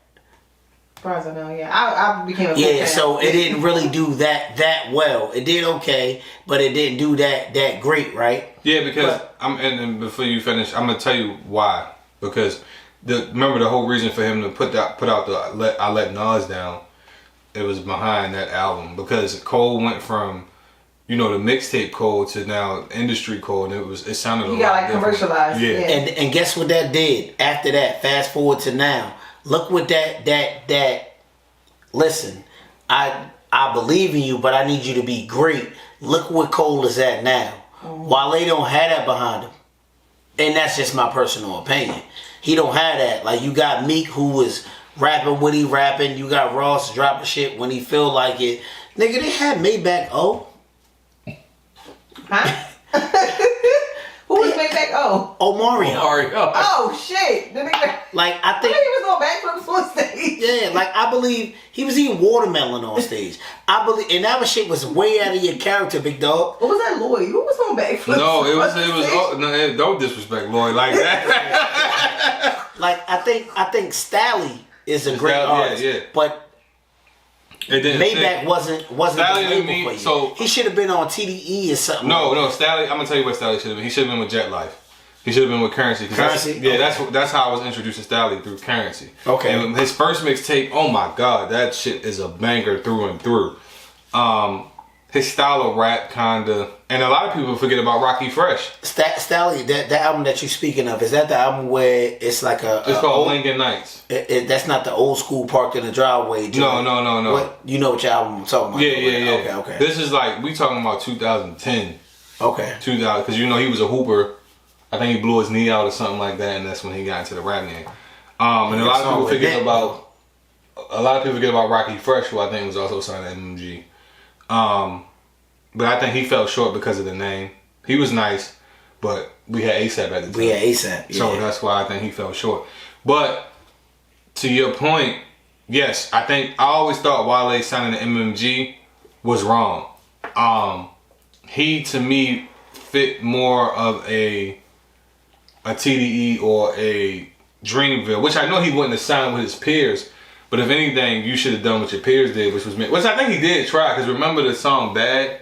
As far as I know, yeah. I became a fan. So it didn't really do that well. It did okay, but it didn't do that great, right? Yeah, because and before you finish, I'm gonna tell you why. Because remember the whole reason for him to put out the I Let Nas Down, it was behind that album, because Cole went from the mixtape Cole to now industry Cole, and it sounded a lot got different. Commercialized. Yeah. And guess what that did? After that, fast forward to now. Look what that listen, I believe in you, but I need you to be great. Look where Cole is at now. While they don't have that behind him. And that's just my personal opinion. He don't have that. Like, you got Meek, who was rapping when he rapping. You got Ross dropping shit when he feel like it. Nigga, they had Maybach O. Huh? Who was Maybach O? Omarion. Oh shit! Like, I think he was on backflips on stage. Yeah, like I believe he was eating watermelon on stage. I believe, and that shit was way out of your character, big dog. What was that, Lloyd? Who was on backflips? No, it was. No, don't disrespect Lloyd like that. Like I think Stally is a great artist, but. Maybach wasn't the for you. So he should have been on TDE or something. No, Stally. I'm gonna tell you what Stally should have been. He should have been with Jet Life. He should have been with Currency. Currency? That's how I was introduced to Stally, through Currency. Okay. And his first mixtape, oh my god, that shit is a banger through and through. His style of rap kinda, And a lot of people forget about Rocky Fresh. Stally, that album that you're speaking of, is that the album where it's like It's called Lincoln Nights. That's not the old school Parked in the Driveway. No. What, you know what your album I'm talking about? Yeah. Okay. This is like, we talking about 2010. Okay. 2000, because he was a hooper. I think he blew his knee out or something like that, and that's when he got into the rap game. And a lot of people forget about Rocky Fresh, who I think was also signed to MMG. But I think he fell short because of the name. He was nice, but we had ASAP at the time. We had ASAP, yeah. So that's why I think he fell short. But to your point, yes, I always thought Wale signing to MMG was wrong. He, to me, fit more of a TDE or a Dreamville, which I know he wouldn't have signed with his peers. But if anything, you should have done what your peers did, which I think he did try. Because remember the song "Bad"?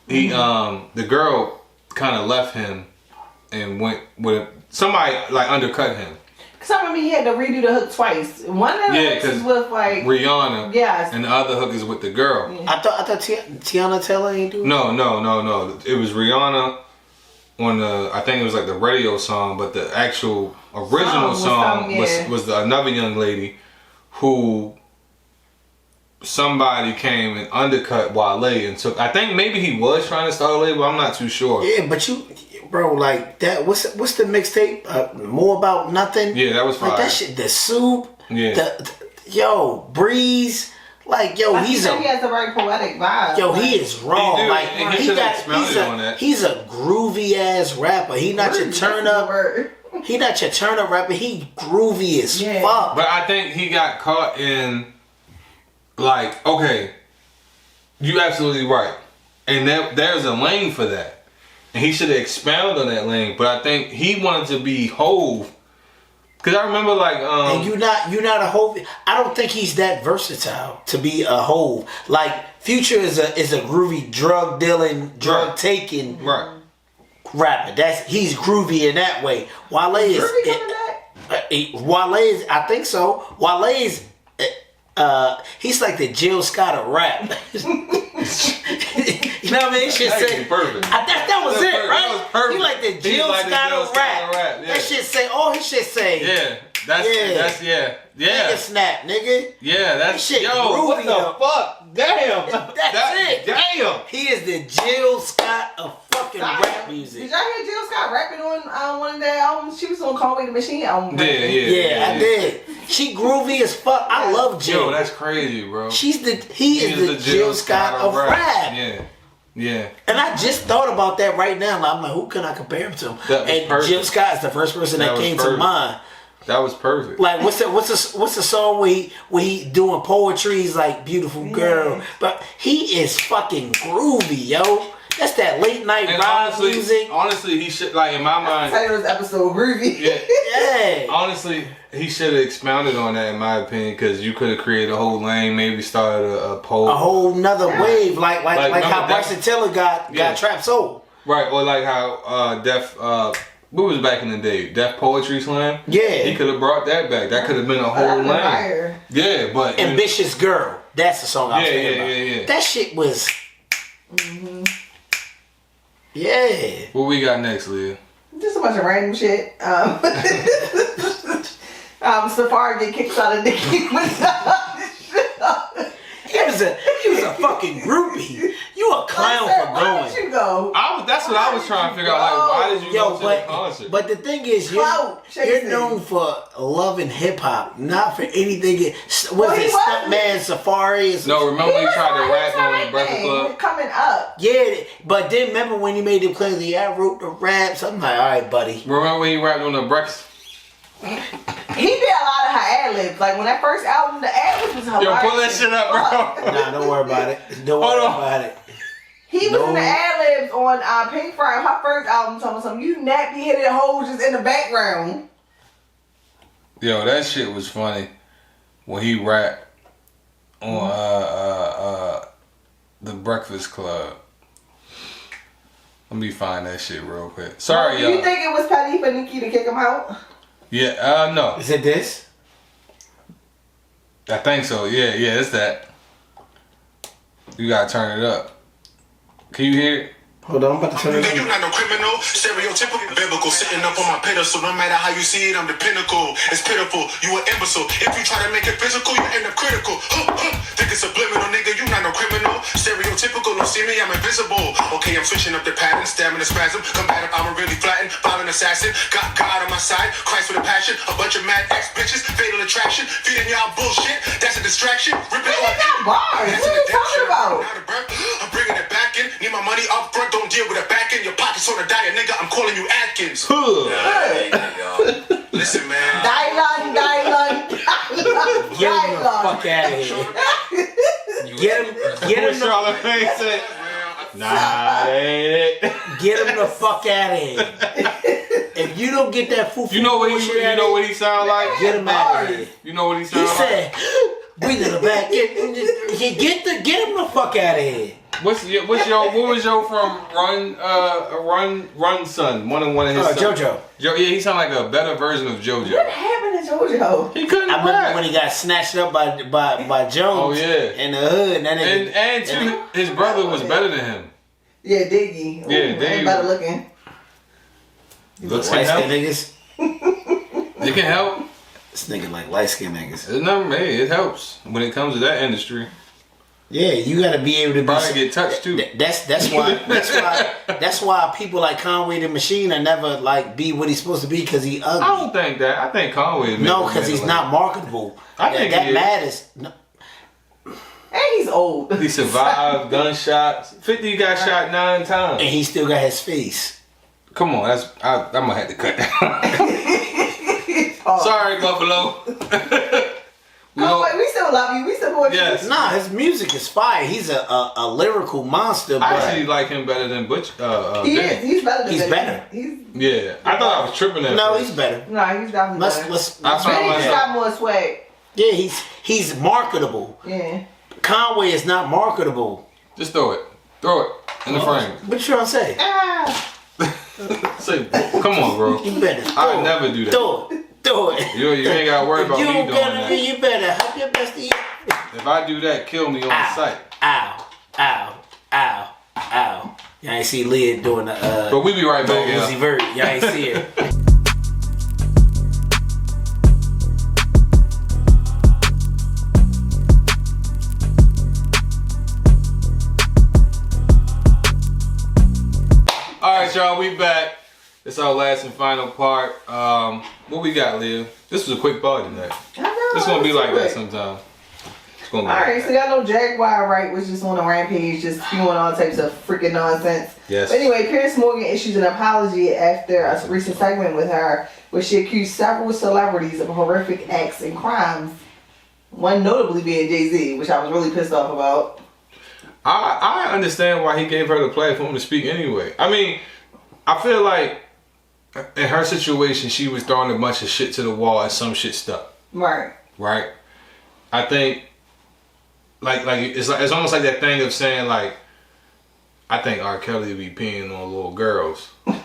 He the girl kind of left him and went with somebody like undercut him. Cause I remember he had to redo the hook twice. One of the hooks is with like Rihanna. Yes. And the other hook is with the girl. Yeah. I thought Tiana Taylor ain't do it. No. It was Rihanna on I think it was like the radio song, but the actual original song was another young lady who somebody came and undercut Wale and took. I think maybe he was trying to start a label. I'm not too sure. Yeah, but bro, like that. What's the mixtape? More About Nothing. Yeah, that was fire. Like that shit. The Soup. Yeah. Breeze. Like he has a very poetic vibe. He is raw. He like he's a groovy ass rapper. He not your turn up. He not your turn up rapper. He groovy as fuck. But I think he got caught in like, okay, you absolutely right, and there's a lane for that, and he should have expounded on that lane. But I think he wanted to be Hove. Cause I remember like and you're not a Hove. I don't think he's that versatile to be a Hove. Like Future is a groovy drug dealing, drug taking rapper. He's groovy in that way. Wale is I think so. Wale is he's like the Jill Scott of rap. You know what I mean? Shit say perfect. That was it, right? That was perfect. He like the Jill Scott of rap. Yeah. That shit say. He should say. Yeah. That's Nigga snap, nigga. Yeah, that's shit. What the fuck? Damn. That's it. Damn. He is the Jill Scott of fucking rap music. Did y'all hear Jill Scott rapping on one of their albums? She was on Conway the Machine album. Yeah, I did. She groovy as fuck. I love Jill. Yo, that's crazy, bro. He is the Jill Scott of rap. Yeah. And I just thought about that right now. I'm like, who can I compare him to? And perfect. Jill Scott is the first person that came to mind. That was perfect. Like what's the song where he doing poetry? He's like beautiful girl, but he is fucking groovy, yo. That's that late night rap music. Honestly, he should in my mind. Taylor's episode groovy. Yeah. Honestly, he should have expounded on that in my opinion, because you could have created a whole lane, maybe started a poll, a whole nother wave, like how Bryson Tiller got Trap Soul. Right, or like how what was back in the day? Def Poetry Slam? Yeah. He could have brought that back. That could have been a whole lane. Yeah, but... Ambitious Girl. That's the song I was thinking about. Yeah. That shit was... Yeah. What we got next, Leah? Just a bunch of random shit. Safari get kicked out of Nicki Minaj. He was a fucking groupie. You a clown for going. Why did you go? That's what I was trying to figure out. Like, why did you go to the concert? But the thing is, you're known for loving hip hop, not for anything. Was it Stuntman Safari? No, remember when he tried to rap on the Breakfast Club? Coming up. Yeah, but then remember when he made them claims I wrote the raps? I'm like, all right, buddy. Remember when he rapped on the Breakfast? He did a lot of her ad-libs. Like when that first album, the ad-libs was hilarious. Yo, pull that shit up, bro. Nah, don't worry about it. Don't worry about it. He was in the ad-libs on Pink Friday, her first album, talking something. You nappy-headed hoes just in the background. Yo, that shit was funny when he rapped on the Breakfast Club. Let me find that shit real quick. Sorry, y'all. Do you think it was petty for Nicki to kick him out? Yeah, no. Is it this? I think so. Yeah, it's that. You gotta turn it up. Can you hear it? Hold on, I'm about to turn it on. You're not no criminal, stereotypical, biblical, sitting up on my pedestal. No matter how you see it, I'm the pinnacle. It's pitiful, you an imbecile. If you try to make it physical, you end up critical. Think it's subliminal, nigga, you not no criminal. Stereotypical, don't see me, I'm invisible. Okay, I'm switching up the pattern, stamina spasm. Combative, I'm a really flattened, violent assassin. Got God on my side, Christ with a passion. A bunch of mad ex-bitches, fatal attraction. Feeding y'all bullshit, that's a distraction. Ripping What is that bars? What are you talking about? I'm bringing it back in. Need my money up front, don't deal with it back in. Your pockets on a diet, nigga. I'm calling you Atkins. Listen, man. Dylan. Get him the fuck out of here. Get him Charlamagne said, nah, that ain't it. Get him the fuck out of here. If you don't get that foo-foo, You know what he sound like? Get him out of here. You know what he He sound like? said, "We to the back. Get him the fuck out of here." What was your from Run Son? One of his sons. JoJo. Yeah, he sound like a better version of JoJo. What happened to JoJo? He couldn't I remember rap. when he got snatched up by Jones. Oh, yeah. In the hood, and that nigga, And too, his brother was better than him. Yeah, Diggy. Ooh, Yeah, Diggy. Better looking. Looks can light help. skinned niggas. It can help. This nigga like light skinned niggas. It helps when it comes to that industry. Yeah, you gotta be able to Probably get touched too. That's why people like Conway the Machine are never like be what he's supposed to be because he ugly. I don't think that. I think Conway is No, because he's not marketable. I think that he is. matters. No, And he's old. He survived gunshots. 50 got shot 9 times. and he still got his face. Come on, I'm gonna have to cut that. Sorry, Buffalo. Wait, we still love you. We support you. Yes. Nah, his music is fire. He's a lyrical monster. I But actually like him better than Butch. He Ben. is. He's better than He's Benny. better. Yeah, I thought I was tripping at no, first. he's better. No, he's definitely better. Let's I found Benny just myself. got more swag. yeah, he's marketable. Yeah. Conway is not marketable. Just throw it in the frame. What you trying to say? Ah. Say, come on, bro. You better. I throw it. never do that. Do it. You ain't gotta worry about you me don't doing gotta that. be. You better help your bestie. If I do that, kill me on sight. Ow. Y'all ain't see Leah doing the But we be right back, Uzi yeah. Vert. Y'all ain't see her. All right, y'all, we back. It's our last and final part. What we got, Leah? This was a quick part tonight. I know. It's gonna be like that quick. sometime. It's gonna be All like right, that. so y'all know Jaguar Wright was just on a rampage, just spewing all types of freaking nonsense. Yes. But anyway, Piers Morgan issued an apology after a recent segment with her, where she accused several celebrities of horrific acts and crimes. One notably being Jay-Z, which I was really pissed off about. I understand why he gave her the platform to speak anyway. I mean, I feel like in her situation, she was throwing a bunch of shit to the wall and some shit stuck. Right. Right? I think, like it's almost like that thing of saying like, I think R. Kelly be peeing on little girls. And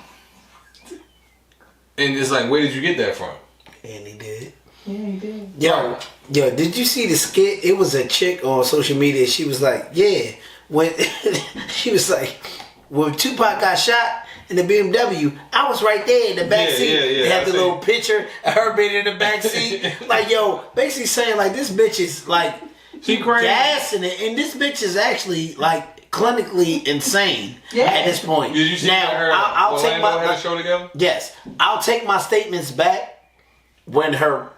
it's like, where did you get that from? And he did. Yeah, he did. Yo, did you see the skit? It was a chick on social media. She was like, yeah, when she was like, when Tupac got shot in the BMW, I was right there in the back seat. They had the little picture of her being in the back seat. Like, yo, basically saying like this bitch is like She crazy. gassing it, and this bitch is actually like clinically insane Yeah. at this point. Did you see now, her? I'll take Orlando had my a show together. yes, I'll take my statements back when her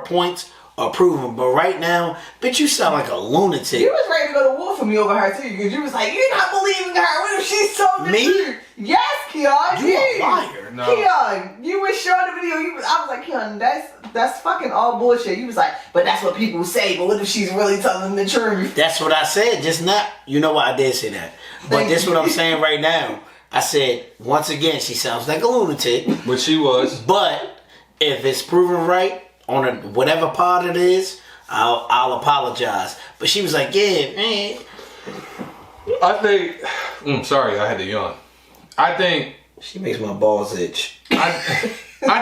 points are proven. But right now, bitch, you sound like a lunatic. You was ready to go to war for me over her too, because you was like, you're not believing her. What if she's told the Me? truth? Yes, Keon. You a liar. No. Keon, you was showing the video. I was like, Keon, that's fucking all bullshit. You was like, but that's what people say. But what if she's really telling the truth? That's what I said just now. You know what? I did say that. But Thank this is what I'm you. saying right now. I said, once again, she sounds like a lunatic. But she was. But if it's proven right on whatever part it is, I'll apologize. But she was like, yeah, man. I think. Sorry, I had to yawn. I think. She makes my balls itch. I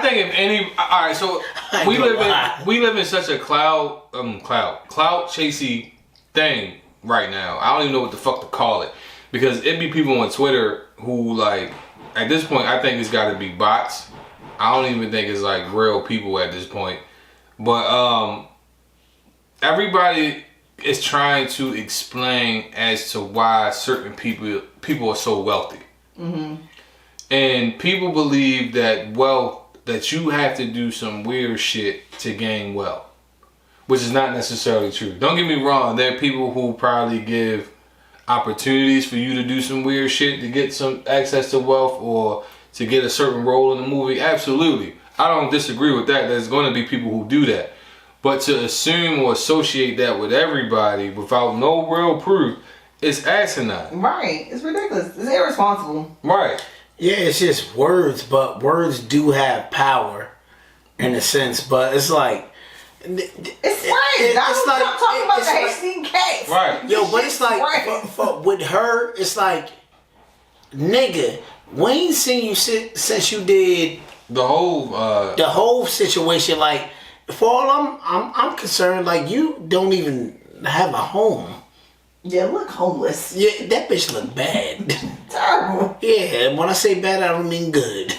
think if any. All right, so we live in such a clout chasey thing right now. I don't even know what the fuck to call it. because it be people on Twitter who like at this point I think it's got to be bots. I don't even think it's like real people at this point. But everybody is trying to explain as to why certain people are so wealthy. Mm-hmm. And people believe that wealth, that you have to do some weird shit to gain wealth, which is not necessarily true. Don't get me wrong, there are people who probably give opportunities for you to do some weird shit to get some access to wealth or to get a certain role in the movie. Absolutely. I don't disagree with that. There's going to be people who do that. But to assume or associate that with everybody without no real proof, it's asinine. Right. It's ridiculous. It's irresponsible. Right. Yeah, it's just words, but words do have power in a sense. But it's like, it's right. I'm like, talking about the Hastings case. Right. Yo, but it's like, with her, it's like, nigga, we ain't seen you since you did the whole situation. Like, for all I'm concerned, like, you don't even have a home. Yeah, look homeless. Yeah, that bitch look bad. Terrible. Yeah, and when I say bad, I don't mean good.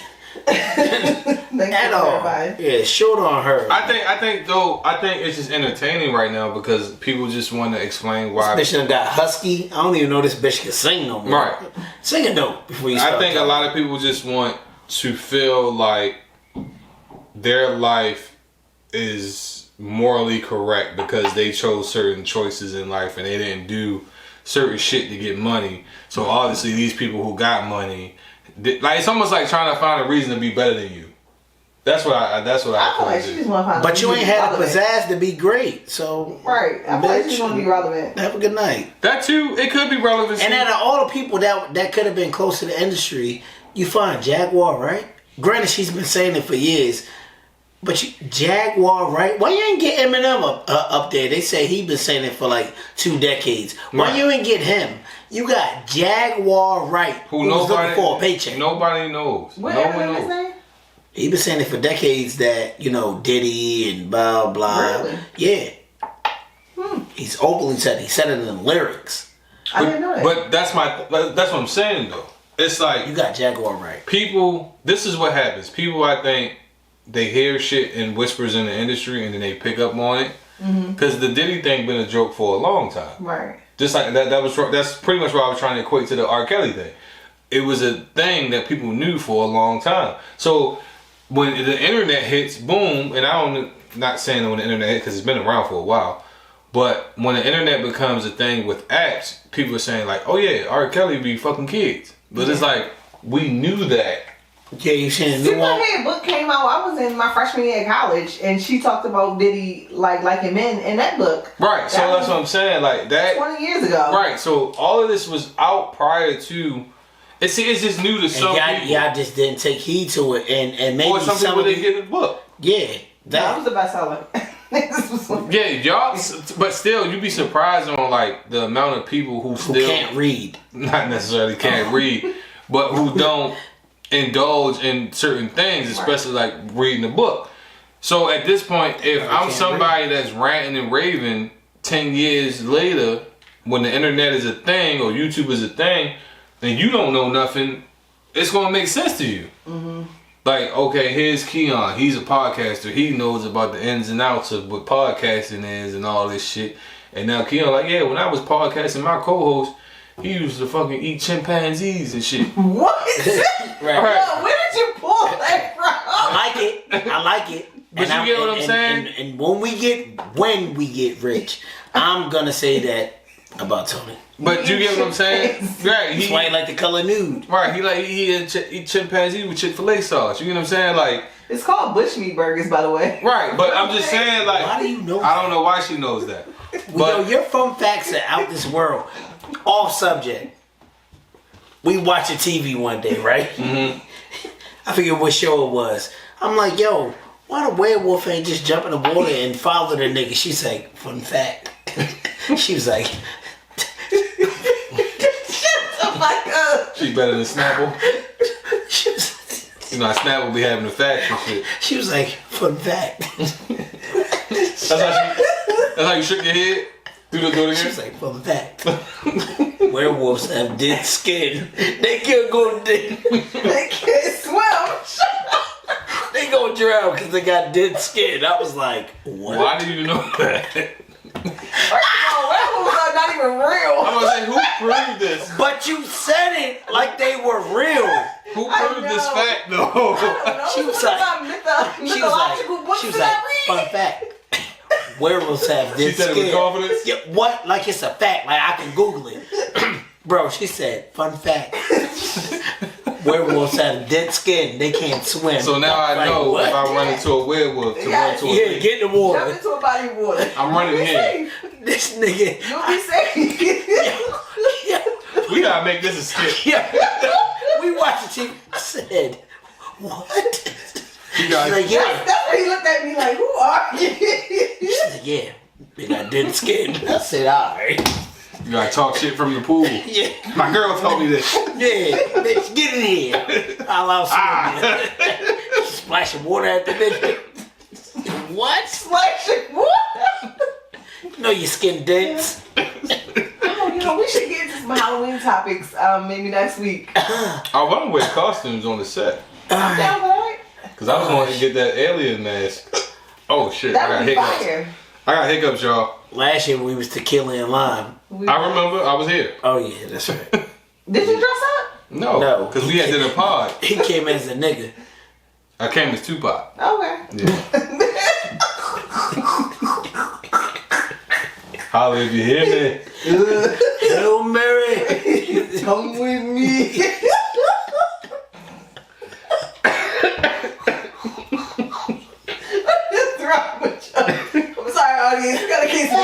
At all. Everybody. Yeah, short on her. I think it's just entertaining right now because people just want to explain why. This bitch done got husky. I don't even know this bitch can sing no more. Right. Sing a note before you start. I think talking. a lot of people just want to feel like their life is morally correct because they chose certain choices in life and they didn't do certain shit to get money. So obviously these people who got money, like it's almost like trying to find a reason to be better than you. That's what I feel like she just want to find. But you ain't had the pizzazz to be great, so right. I feel like she want to be relevant. Have a good night. That too, it could be relevant. And out of all the people that could have been close to the industry, you find Jaguar, right? Granted, she's been saying it for years. But Jaguar, right? Why you ain't get Eminem up there? They say he been saying it for like 2 decades. Why you ain't get him? You got Jaguar, right? Who was looking for a paycheck. Nobody knows. What no one knows. His name? He been saying it for decades that, you know, Diddy and blah, blah. Really? Yeah. He's openly said he said it in the lyrics. I didn't know that. But that's what I'm saying though. It's like you got Jaguar right. People, this is what happens. People, I think, they hear shit in whispers in the industry and then they pick up on it. Because the Diddy thing been a joke for a long time. Right. Just like that's pretty much what I was trying to equate to the R. Kelly thing. It was a thing that people knew for a long time. So when the internet hits, boom, and not saying when the internet hit because it's been around for a while, but when the internet becomes a thing with apps, people are saying like, oh yeah, R. Kelly be fucking kids. But it's like, we knew that. Yeah, you seen a new See, one? my book came out. I was in my freshman year of college, and she talked about Diddy liking men in that book. Right. So that's what I'm saying. Like that. 20 years ago. Right. So all of this was out prior to. It's just new to some people. Y'all just didn't take heed to it, and maybe or some people didn't get the book. Yeah, that was the bestseller. Yeah, y'all. But still, you'd be surprised on like the amount of people who still can't read. Not necessarily can't read, but who don't indulge in certain things, especially like reading a book. So at this point, if I'm somebody that's ranting and raving 10 years later, when the internet is a thing or YouTube is a thing, then you don't know nothing, it's gonna make sense to you. Like, okay, here's Keon, he's a podcaster, he knows about the ins and outs of what podcasting is and all this shit. And now Keon like, yeah, when I was podcasting, my co-host, he used to fucking eat chimpanzees and shit. What? Right. Yo, where did you pull that from? I like it. But you get what I'm saying? And when we get rich, I'm gonna say that about Tony. But you get what I'm saying? Right. That's why he like the color nude. Right. He eat chimpanzee with Chick-fil-A sauce. You get what I'm saying? Like, it's called bushmeat burgers, by the way. Right. But I'm just saying, like, why do you know? I don't know why she knows that. But your fun facts are out this world. Off subject. We watching TV one day, right? I forget what show it was. I'm like, yo, why the werewolf ain't just jump in the water and follow the nigga? She's like, fun fact. She was like, she better than Snapple. she was, You know, Snapple be having the facts and shit. she was like, fun fact. That's how you shook your head? Do it She again. was like, fun fact. Werewolves have dead skin. They can't go dead. They can't swim. They gonna drown because they got dead skin. I was like, what? Why do you know that? Werewolves are not even real. I'm gonna say, who proved this? But you said it like they were real. Who I proved this know. fact though? I don't know. She was What like- about mythological books she was that like, I read? fun fact. Werewolves have She dead said it skin. with confidence. Yeah, what? Like it's a fact. Like I can Google it. Bro, she said, fun fact. Werewolves have dead skin. They can't swim. So now I Like, know what? if I run into a werewolf to Yeah, run to a Yeah, get in the water. Jump into a body of water. I'm running You'll be here. safe. This nigga. You'll be safe. Yeah. We gotta make this a skit. Yeah. We watched the TV. I said, what? You guys, She's like, yeah. That's when he looked at me like, who are you? She's like, yeah. They got dead skin. I said, alright. you gotta talk shit from the pool. Yeah. My girl told me this. Yeah. Bitch, get in here. I'll allow some. Splashing water at the bitch. What? Splashing water. You know your skin dense. Oh, we should get into some Halloween topics maybe next week. I want to wear costumes on the set. That right? Cause I was going to get that alien mask. Oh shit! That I got would be hiccups. fire. I got hiccups, y'all. Last year we was Tequila and Lime. I remember I was here. Oh yeah, that's right. Did you dress up? No, No. because we had did a pod. He came as a nigga. I came as Tupac. Okay. Yeah. Holla if you hear me. Hail Mary. Come with me. What's wrong with you? I'm sorry, audience. You got a case of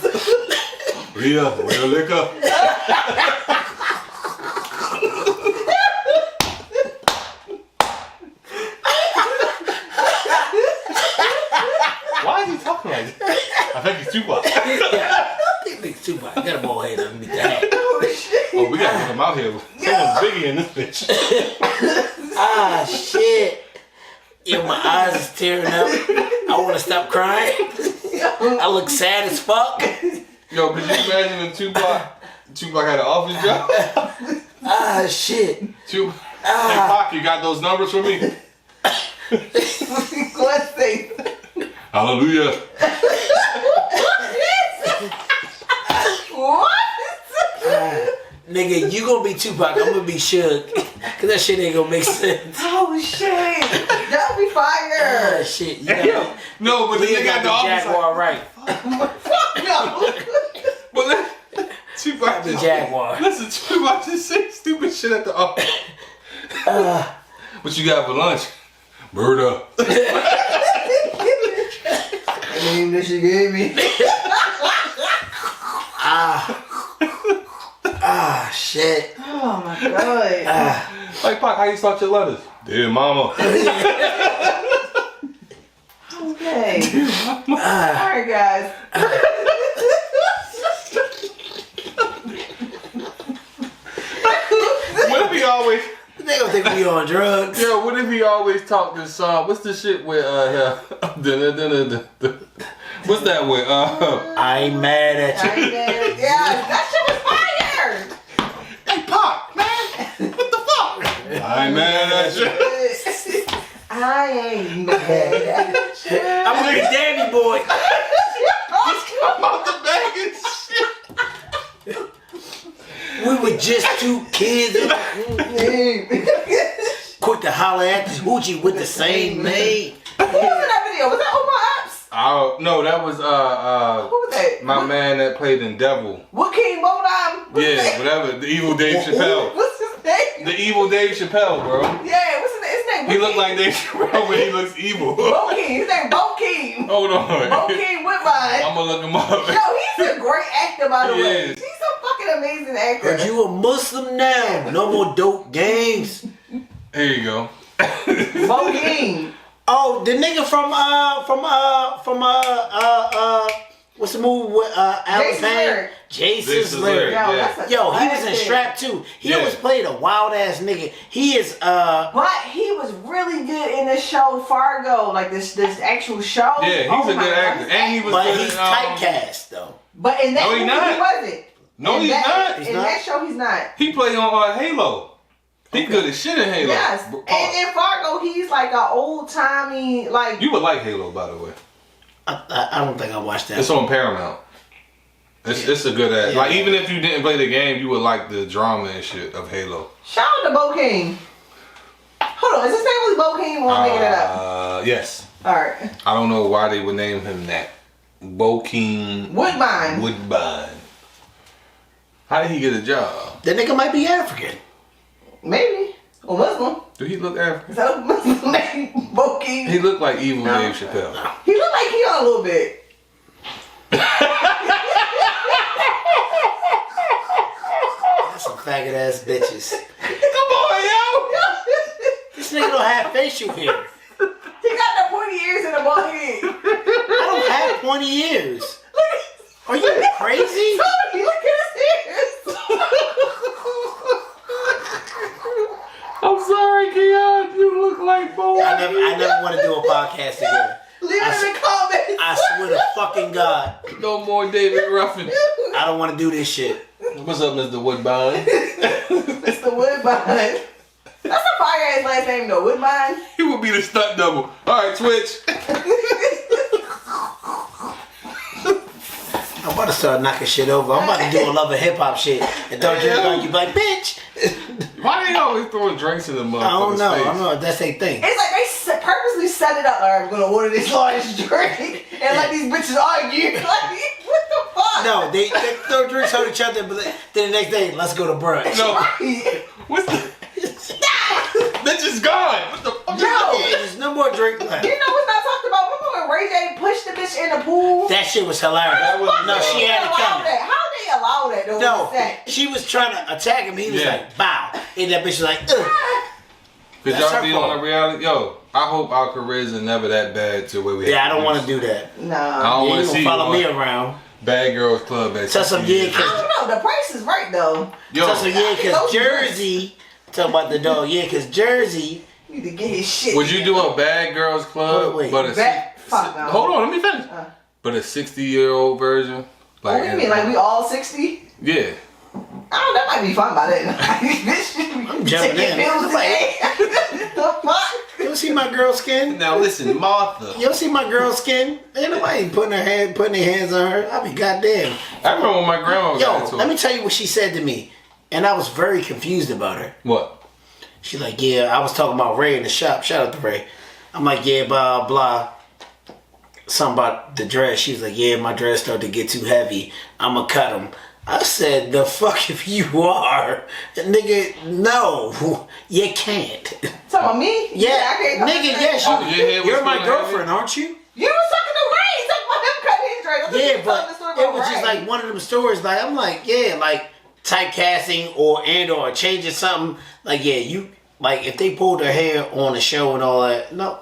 bubbles. Rhea, real liquor. Why is he talking like that? I think he's Tupac. Big big Tupac. Got a bald head underneath the hat. Oh, shit. Oh, we gotta put him out here. Someone's Biggie in this bitch. Ah shit. Yo, my eyes is tearing up. I want to stop crying. I look sad as fuck. Yo, could you imagine if Tupac had an office job? Ah shit. Hey, Pac, you got those numbers for me? Let's see. Hallelujah. What? Nigga, you gonna be Tupac. I'm gonna be Shook. Cause that shit ain't gonna make sense. Oh shit! That'll be Ah fire. shit. You got No, but the Leah nigga got got the the office. Jaguar right. No. But Tupac The just, Jaguar. listen, Tupac just say stupid shit at the office. What you got for lunch? Murder. I mean, that she gave me. Ah shit. Oh my god. Like, Pac, how you start your letters? Dear mama. Okay. Alright, guys. What if he always, They gonna think we on drugs. yo, what if he always talked this song? What's the shit with, what's that with, I ain't mad at you. Yeah, that shit was fire. hey, Pac, man, what the fuck? I ain't mad at you. I ain't mad at you. I'm a big daddy boy. I'm out the bag and shit. We were just two kids. Quick to holler at the hoochie with the same name. Who was in that video? Was that Omar Epps? Oh, no, that was, Who was that? my man that played in Devil. What King Bodom? Yeah, whatever. The evil Dave Chappelle. What's his name? The evil Dave Chappelle, bro. Yeah, what's his name? He looked like Dave Chappelle, but he looks evil. Bo King. His name Bo King. Hold on. Bo King Woodbine. I'm gonna look him up. Yo, he's a great actor, by the He way. is. He's a fucking amazing actor. Cause you a Muslim now. No more dope games. Here you go. Bo King. Oh, the nigga from what's the movie with Alice Jason Payne? Lyric. Jason's Lyric. Lyric. Yo, Yeah. that's a Yo, he was in classic. Strap too. He Yeah. always played a wild ass nigga. He is But he was really good in the show Fargo, like this actual show. Yeah, he's Oh a my good God, actor. he's And he was but good he's in, typecast though. But in that No, he movie, not. he wasn't. No, In he's that, not. He's in not. that show, he's not. He played on Halo. He good as shit in Halo. Yes. Pause. And in Fargo, he's like an old timey like. You would like Halo, by the way. I don't think I watched that. It's on Paramount. It's a good ass. Yeah. Like even if you didn't play the game, you would like the drama and shit of Halo. Shout out to Bo King. Hold on, is his name really Bo King or am I making it up? Yes. All right. I don't know why they would name him that. Bokeem Woodbine. Woodbine. How did he get a job? That nigga might be African. Maybe. Or Muslim. Do he look African? So Muslim name Bo King. He looked like evil Dave Chappelle. He looked like he on a little bit. That's some faggot ass bitches. Come on, yo! This nigga don't have facial hair. He got the pointy ears and a bald head. I don't have 20 years. Are you crazy? Look at his ears. I'm sorry, Keon. You look like Bo. I never want to do a podcast again. Leave it in the comments. I swear to fucking God, No more David Ruffin. I don't want to do this shit. What's up, Mr. Woodbine? Mr. Woodbine. That's a fire ass last name though. Woodbine. He would be the stunt double. All right, Twitch. I'm about to start knocking shit over. I'm about to do a love of hip hop shit and don't drink on you like bitch. Why they always throwing drinks in the motherfucker's I don't know. face? I don't know if that's their thing. It's like they purposely set it up. All right, we're gonna order this large drink and let these bitches argue. Like, what the fuck? No, they throw drinks on each other, but then the next day, let's go to brunch. No. Right. What's the... Bitch is gone. What the fuck? Yeah, there's no more drink left. You know what's not talked about? Remember when Ray J pushed the bitch in the pool? That shit was hilarious. That was- No, she had it How coming. they allow that though? No, What's that? she was trying to attack him. He was Yeah. like, bow. And that bitch was like, ugh. Could That's y'all her be fault. on a reality? Yo, I hope our careers are never that bad to where we Yeah, I have don't want to produce. do that. No. I don't You want ain't to see gonna follow you me on around. Bad Girls Club at Tell some 60 years. yeah, I don't know. The price is right though. Yo, Tell some yeah, because Those Jersey, talk about the dog, yeah, because Jersey, You need to get his shit. would you do a Bad Girls Club, Wait. but a Fuck no. hold on, let me finish. But a 60-year-old version, What do you mean? Like we all 60? yeah. I don't know. That might be fun by then. Bitch, I'm jumping taking in. pills today. The fuck? you don't see my girl's skin? Now listen, Martha. You don't see my girl's skin? Ain't nobody putting their hands on her. I be goddamn. I remember when my grandma got Yo, into let it. me tell you what she said to me, and I was very confused about her. What? She's like, yeah, I was talking about Ray in the shop. Shout out to Ray. I'm like, yeah, blah, blah. Something about the dress. She was like, yeah, my dress started to get too heavy. I'm going to cut them. I said, the fuck if you are. Nigga, no. You can't. Talking about me? Yeah, I can't nigga, yes, Oh, your head was you're my feeling girlfriend, aren't you? You was talking to Ray. Talking about him cutting his dress. I thought you Yeah, was telling but the story it about was just Ray. like one of them stories. Like I'm like, yeah, like typecasting or changing something. Like yeah, you like if they pulled their hair on the show and all that. No,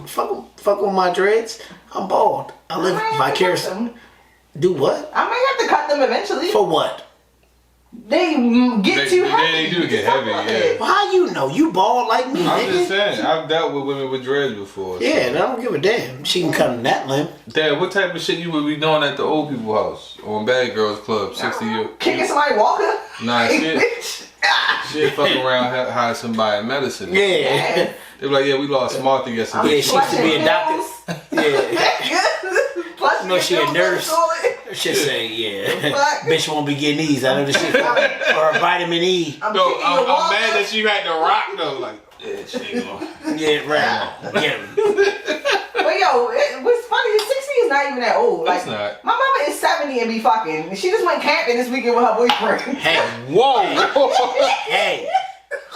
fuck with my dreads. I'm bald. I live I might have to cut vicariously. them. Do what? I might have to cut them eventually. For what? They get too heavy. They do get heavy, yeah. Well, how you know? You bald like me, I'm just nigga. saying, I've dealt with women with dreads before. so. Yeah, and I don't give a damn. She can cut them that limb. Dad, what type of shit you would be doing at the old people house on Bad Girls Club, 60 years? Kicking somebody walker? Nah, Hey, shit. bitch. Ah. Shit, fucking around, hire somebody in medicine. Yeah. Yeah. They be like, yeah, we lost Martha yesterday. Yeah, she used to be a doctor. Yeah. Plus, No, she a pills nurse. on the toilet. She say, yeah. Fuck. Bitch won't be getting these. I know this shit. Or a vitamin E. I'm No, kicking I'm your walker. mad that you had to rock though. Like, yeah, she ain't going. Yeah, right. Yeah. But yo, what's funny, 60 is not even that old. Like, It's not. my mama is 70 and be fucking. She just went camping this weekend with her boyfriend. Hey, Whoa! hey,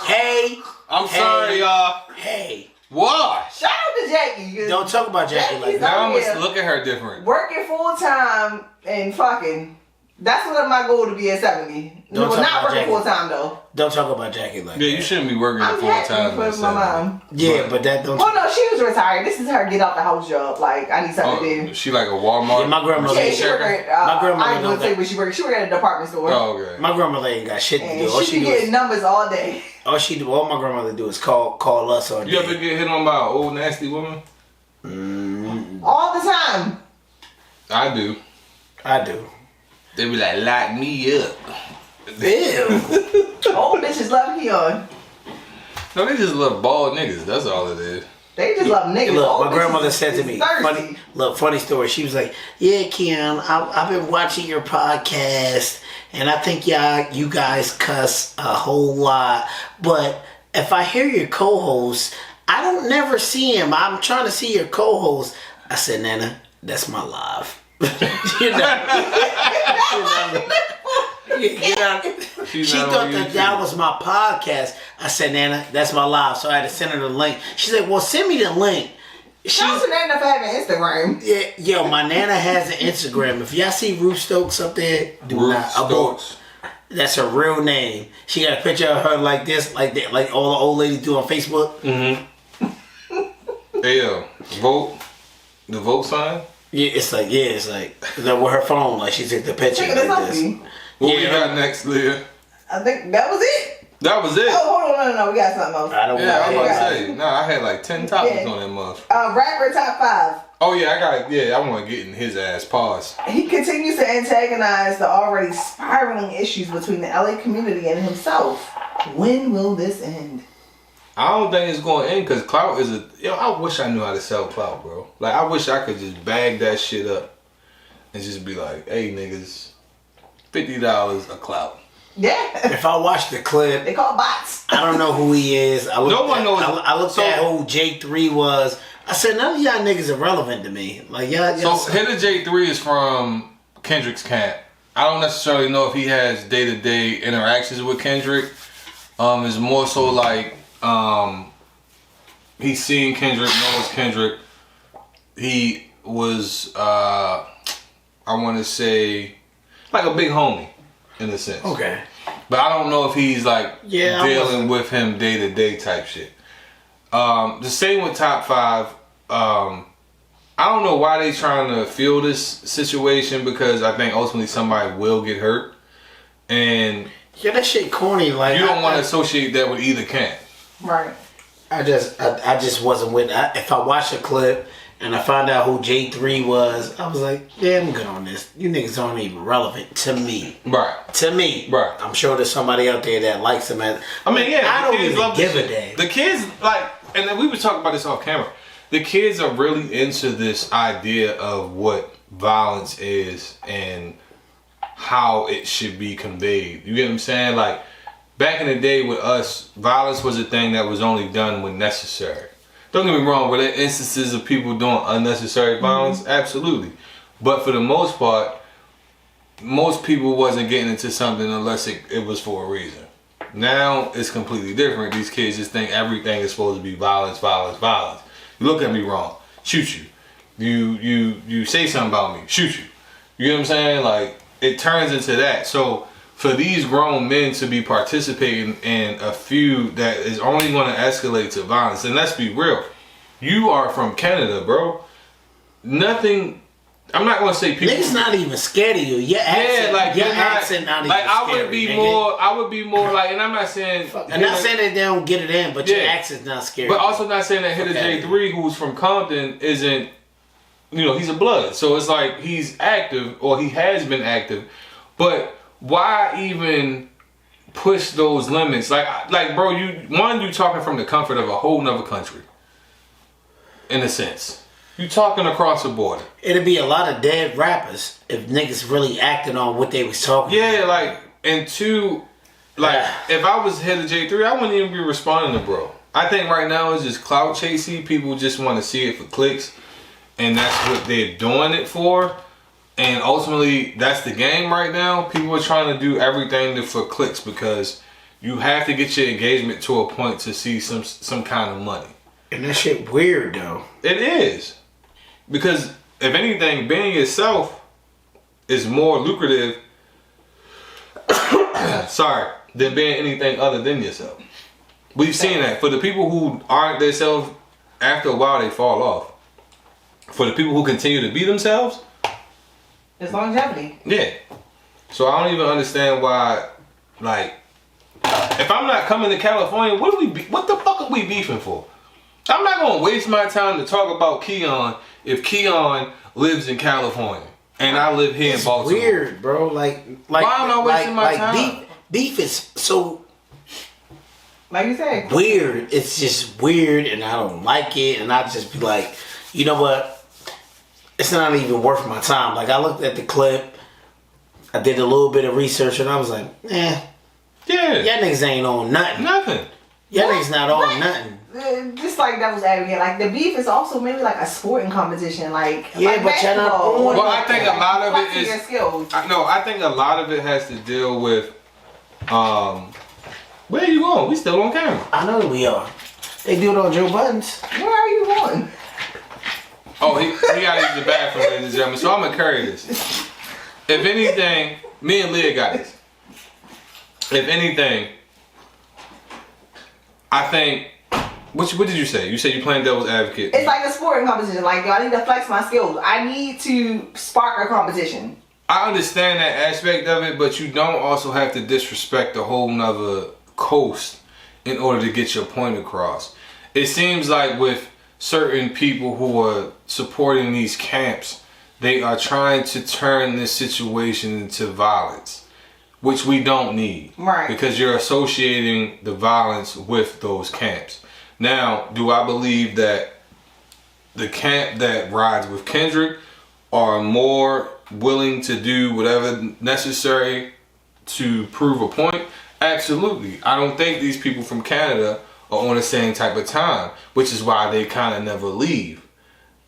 hey, I'm sorry, y'all. hey. Why? Shout out to Jackie. 'cause Don't talk about Jackie like Jackie's that. Now I Yeah. must look at her different. Working full time and fucking. That's what my goal to be at 70. Don't Well, talk not about working Jackie. full time though. Don't talk about Jackie like Yeah, that. you shouldn't be working I'm full happy time. for my mom. Yeah, but that don't. Well, no, she was retired. This is her get out the house job. Like, I need something to Oh, do. she like a Walmart. Yeah, my grandmother- Yeah, she work at, My grandmother I ain't know gonna say that. where she worked. She worked at a department store. Oh, okay. My grandmother ain't got shit to And do. All she she be do getting is numbers all day. all my grandmother do is call us all You ever day. get hit on by an old nasty woman? All the time. I do. I do. They be like, lock me up. Ew. Old bitches love Keon. No, they just love bald niggas. That's all it is. They just love niggas. Look, Old my grandmother bitches said to is me, thirsty. funny story. She was like, "Yeah, Keon, I've been watching your podcast, and I think you guys cuss a whole lot. But if I hear your co-host, I don't never see him. I'm trying to see your co-host." I said, "Nana, that's my live." you know, she thought that was my podcast. I said, "Nana, that's my live." So I had to send her the link. She's like, "Well, send me the link." Shout out to Nana for having Instagram. Yeah, yo, my Nana has an Instagram. If y'all see Ruth Stokes up there, do Ruth not Stokes. That's her real name. She got a picture of her like this, like that, like all the old ladies do on Facebook. Mm-hmm. Hey, yo, vote. The vote sign? Yeah, it's like with her phone, like she took the picture Take it like this. What we got next, Leah? I think that was it. That was it. Oh, hold on, no, we got something else. I don't Yeah, I was know. about to say. Nah, I had like 10 topics on that month. Rapper top 5. Oh yeah, I want to get in his ass. Pause. He continues to antagonize the already spiraling issues between the LA community and himself. When will this end? I don't think it's going to end because clout is I wish I knew how to sell clout, bro. Like, I wish I could just bag that shit up and just be like, hey, niggas, $50 a clout. Yeah. If I watch the clip, They call bots. I don't know who he is. No one knows. I looked So- at who J3 was. I said, none of y'all niggas are relevant to me. Like, y'all. So, Hitter J3 is from Kendrick's camp. I don't necessarily know if he has day-to-day interactions with Kendrick. It's more so like he's seeing Kendrick, knows Kendrick. He was, I want to say, like a big homie in a sense. Okay. But I don't know if he's like Yeah, dealing with him day-to-day type shit. The same with top 5. I don't know why they trying to feel this situation because I think ultimately somebody will get hurt. And Yeah, that shit corny. Like, you don't want to associate that with either camp. Right. I just wasn't with. If I watch a clip and I find out who J3 was, I was like, yeah, I'm good on this. You niggas aren't even relevant to me. Right. To me. Right. I'm sure there's somebody out there that likes him. I mean, yeah, I the don't kids even love give this a shit. damn. The kids, like, and then we were talking about this off camera. The kids are really into this idea of what violence is and how it should be conveyed. You get what I'm saying? Like, back in the day with us, violence was a thing that was only done when necessary. Don't get me wrong, were there instances of people doing unnecessary violence? Absolutely. But for the most part, most people wasn't getting into something unless it was for a reason. Now it's completely different. These kids just think everything is supposed to be violence, violence, violence. You look at me wrong, shoot you. You say something about me, shoot you. You know what I'm saying? Like, it turns into that. So for these grown men to be participating in a feud that is only going to escalate to violence, and let's be real, you are from Canada, bro. Nothing. I'm not going to say people. Niggas not even scared of you. Your accent, Yeah, like your you're not, accent not like even I scary, would be nigga. more. I would be more like, and I'm not saying. I'm not saying that they don't get it in, but your Yeah. accent's not scary. But also not saying that Hitter Okay. J3, who's from Compton, isn't, he's a blood. So it's like he's active, or he has been active. But why even push those limits? Like bro, you talking from the comfort of a whole nother country. In a sense. You talking across the border. It'd be a lot of dead rappers if niggas really acted on what they was talking about. Yeah, like, and two, like, if I was Hitter J3, I wouldn't even be responding to bro. I think right now it's just clout chasing. People just want to see it for clicks, and that's what they're doing it for. And ultimately, that's the game right now. People are trying to do everything for clicks because you have to get your engagement to a point to see some kind of money. And that shit weird though. It is. Because if anything, being yourself is more lucrative than being anything other than yourself. We've seen that. For the people who aren't themselves, after a while they fall off. For the people who continue to be themselves, It's longevity. yeah. So I don't even understand why, like, if I'm not coming to California, what the fuck are we beefing for? I'm not gonna waste my time to talk about Keon if Keon lives in California. And I live here in Baltimore. Weird, bro. Like why am I wasting my time? Beef is so like you said, weird. It's just weird, and I don't like it. And I just be like, you know what? It's not even worth my time. Like I looked at the clip, I did a little bit of research, and I was like, yeah, y'all niggas ain't on nothing. Nothing. Y'all niggas not on nothing. Just like that was advocate. Like the beef is also maybe like a sporting competition. Like but y'all not on. Well, I think a lot of it is. I think a lot of it has to deal with. Where are you going? We still on camera. I know we are. They do it on Joe Buttons. Where are you going? Oh, he gotta use the bathroom, ladies and gentlemen. So I'm gonna carry this. If anything, me and Leah got this. If anything, I think. What did you say? You said you playing devil's advocate. It's like a sporting competition. Like, yo, I need to flex my skills. I need to spark a competition. I understand that aspect of it, but you don't also have to disrespect a whole nother coast in order to get your point across. It seems like with certain people who are supporting these camps, they are trying to turn this situation into violence, which we don't need. Right. Because you're associating the violence with those camps. Now, do I believe that the camp that rides with Kendrick are more willing to do whatever necessary to prove a point? Absolutely. I don't think these people from Canada are on the same type of time, which is why they kind of never leave.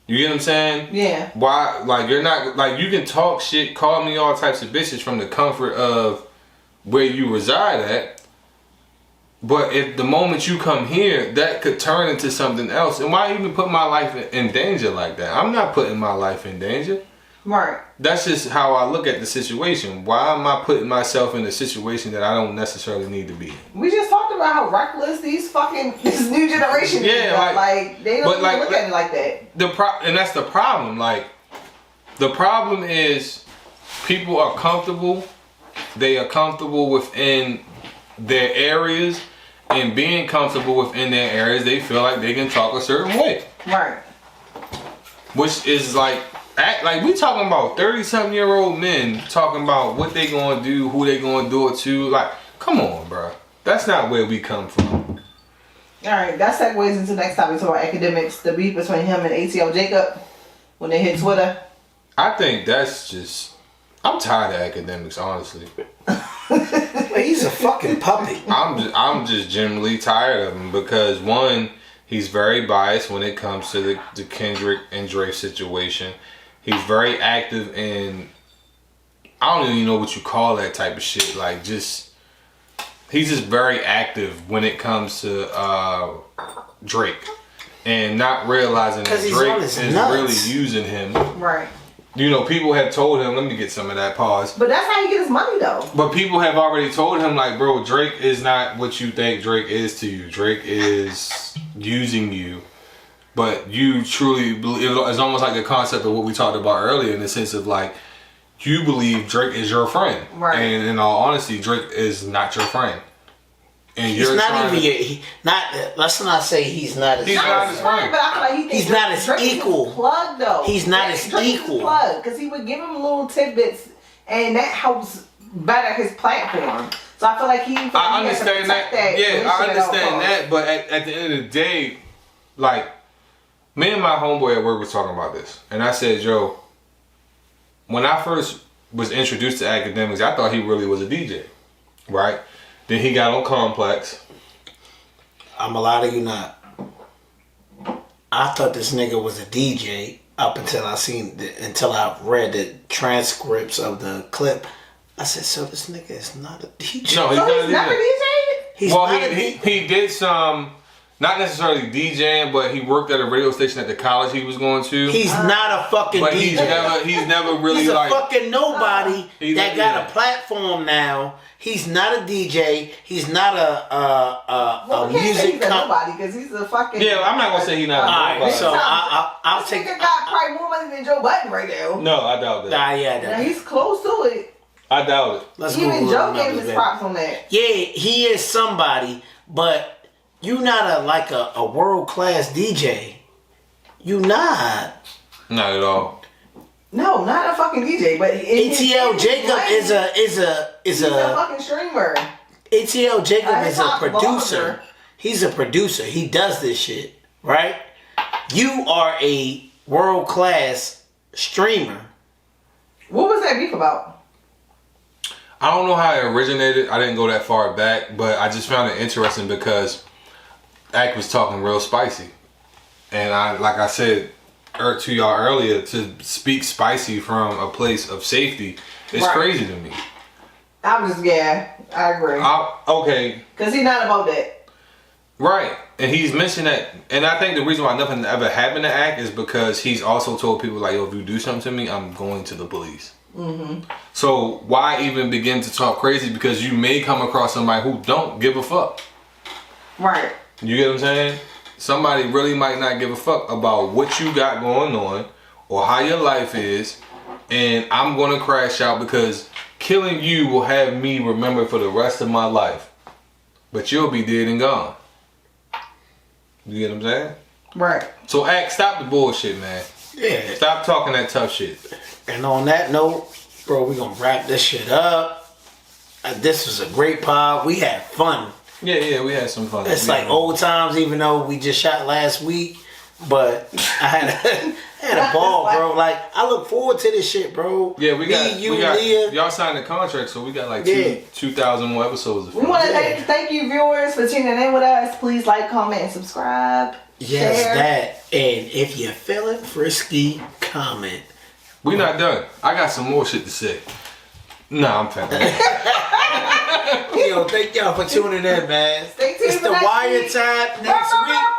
You get what I'm saying? Yeah. Why? Like, you're not, like, you can talk shit, call me all types of bitches from the comfort of where you reside at. But if the moment you come here, that could turn into something else. And why even put my life in danger like that? I'm not putting my life in danger. Right. That's just how I look at the situation. Why am I putting myself in a situation that I don't necessarily need to be in? We just talked about how reckless this new generation is. Like they don't even look at it like that. And that's the problem. Like, the problem is people are comfortable. They are comfortable within their areas. And being comfortable within their areas, they feel like they can talk a certain way. Right. Which is like we talking about 30-something-year-old men talking about what they gonna do, who they gonna do it to. Like, come on, bro. That's not where we come from. Alright, that segues into next topic, talking about academics, the beef between him and ATL Jacob when they hit Twitter. I think that's just... I'm tired of academics, honestly. He's a fucking puppy. I'm just generally tired of him because, one, he's very biased when it comes to the Kendrick and Drake situation. He's very active in, I don't even know what you call that type of shit. Like, he's just very active when it comes to Drake. And not realizing that Drake is really using him. Right. You know, people have told him, let me get some of that pause. But that's how he get his money, though. But people have already told him, like, bro, Drake is not what you think Drake is to you. Drake is using you. But you truly believe, it's almost like the concept of what we talked about earlier in the sense of, like, you believe Drake is your friend. Right. And in all honesty, Drake is not your friend. And he's not even let's not say he's not his friend. But I feel like he's not his equal. Plug though. He's not his equal. Plug because he would give him little tidbits, and that helps better his platform. So I feel like I understand that. Yeah, I understand that. But at the end of the day, like, me and my homeboy at work was talking about this, and I said, "Yo, when I first was introduced to academics, I thought he really was a DJ, right?" Then he got on Complex. I'm a lot of you not. I thought this nigga was a DJ up until I read the transcripts of the clip. I said, so this nigga is not a DJ. No, he's not a DJ. He did some, not necessarily DJing, but he worked at a radio station at the college he was going to. He's not a fucking but DJ. He's never really he's like... He's a fucking nobody that got a platform now. He's not a DJ. He's not a music. He's a nobody because he's a fucking... Yeah, I'm not gonna say he's not a nobody. So I'll take... This nigga got probably more money than Joe Budden right now. No, I doubt that. Now he's close to it. I doubt it. Even Joe gave his props on that. Yeah, he is somebody, but you not a world class DJ. You not. Not at all. No, not a fucking DJ, but ATL Jacob is a he's a fucking streamer. ATL Jacob is a hip-hop producer. blogger. He's a producer. He does this shit, right? You are a world class streamer. What was that beef about? I don't know how it originated. I didn't go that far back, but I just found it interesting because Ack was talking real spicy. And like I said to y'all earlier, to speak spicy from a place of safety is Right. crazy to me. I agree. Okay. Because he's not about that. Right. And he's mentioned that, and I think the reason why nothing ever happened to Ack is because he's also told people like, yo, if you do something to me, I'm going to the police. Mm-hmm. So why even begin to talk crazy? Because you may come across somebody who don't give a fuck. Right. You get what I'm saying? Somebody really might not give a fuck about what you got going on or how your life is, and I'm gonna crash out because killing you will have me remember for the rest of my life. But you'll be dead and gone. You get what I'm saying? Right. So Ack, stop the bullshit, man. Yeah. Stop talking that tough shit. And on that note, bro, we're gonna wrap this shit up. This was a great pod. We had fun. Yeah, we had some fun. It's like old times, even though we just shot last week. But I had a ball, bro. Like, I look forward to this shit, bro. Yeah, we got Leah. y'all signed a contract, so we got like Yeah. 2,000 more episodes. We want to thank you, viewers, for tuning in with us. Please like, comment, and subscribe. Yes, share. that. And if you're feeling frisky, comment. We not done. I got some more shit to say. Nah, I'm fat. Yo, thank y'all for tuning in, man. Stay tuned It's for the next week. Wiretap next week.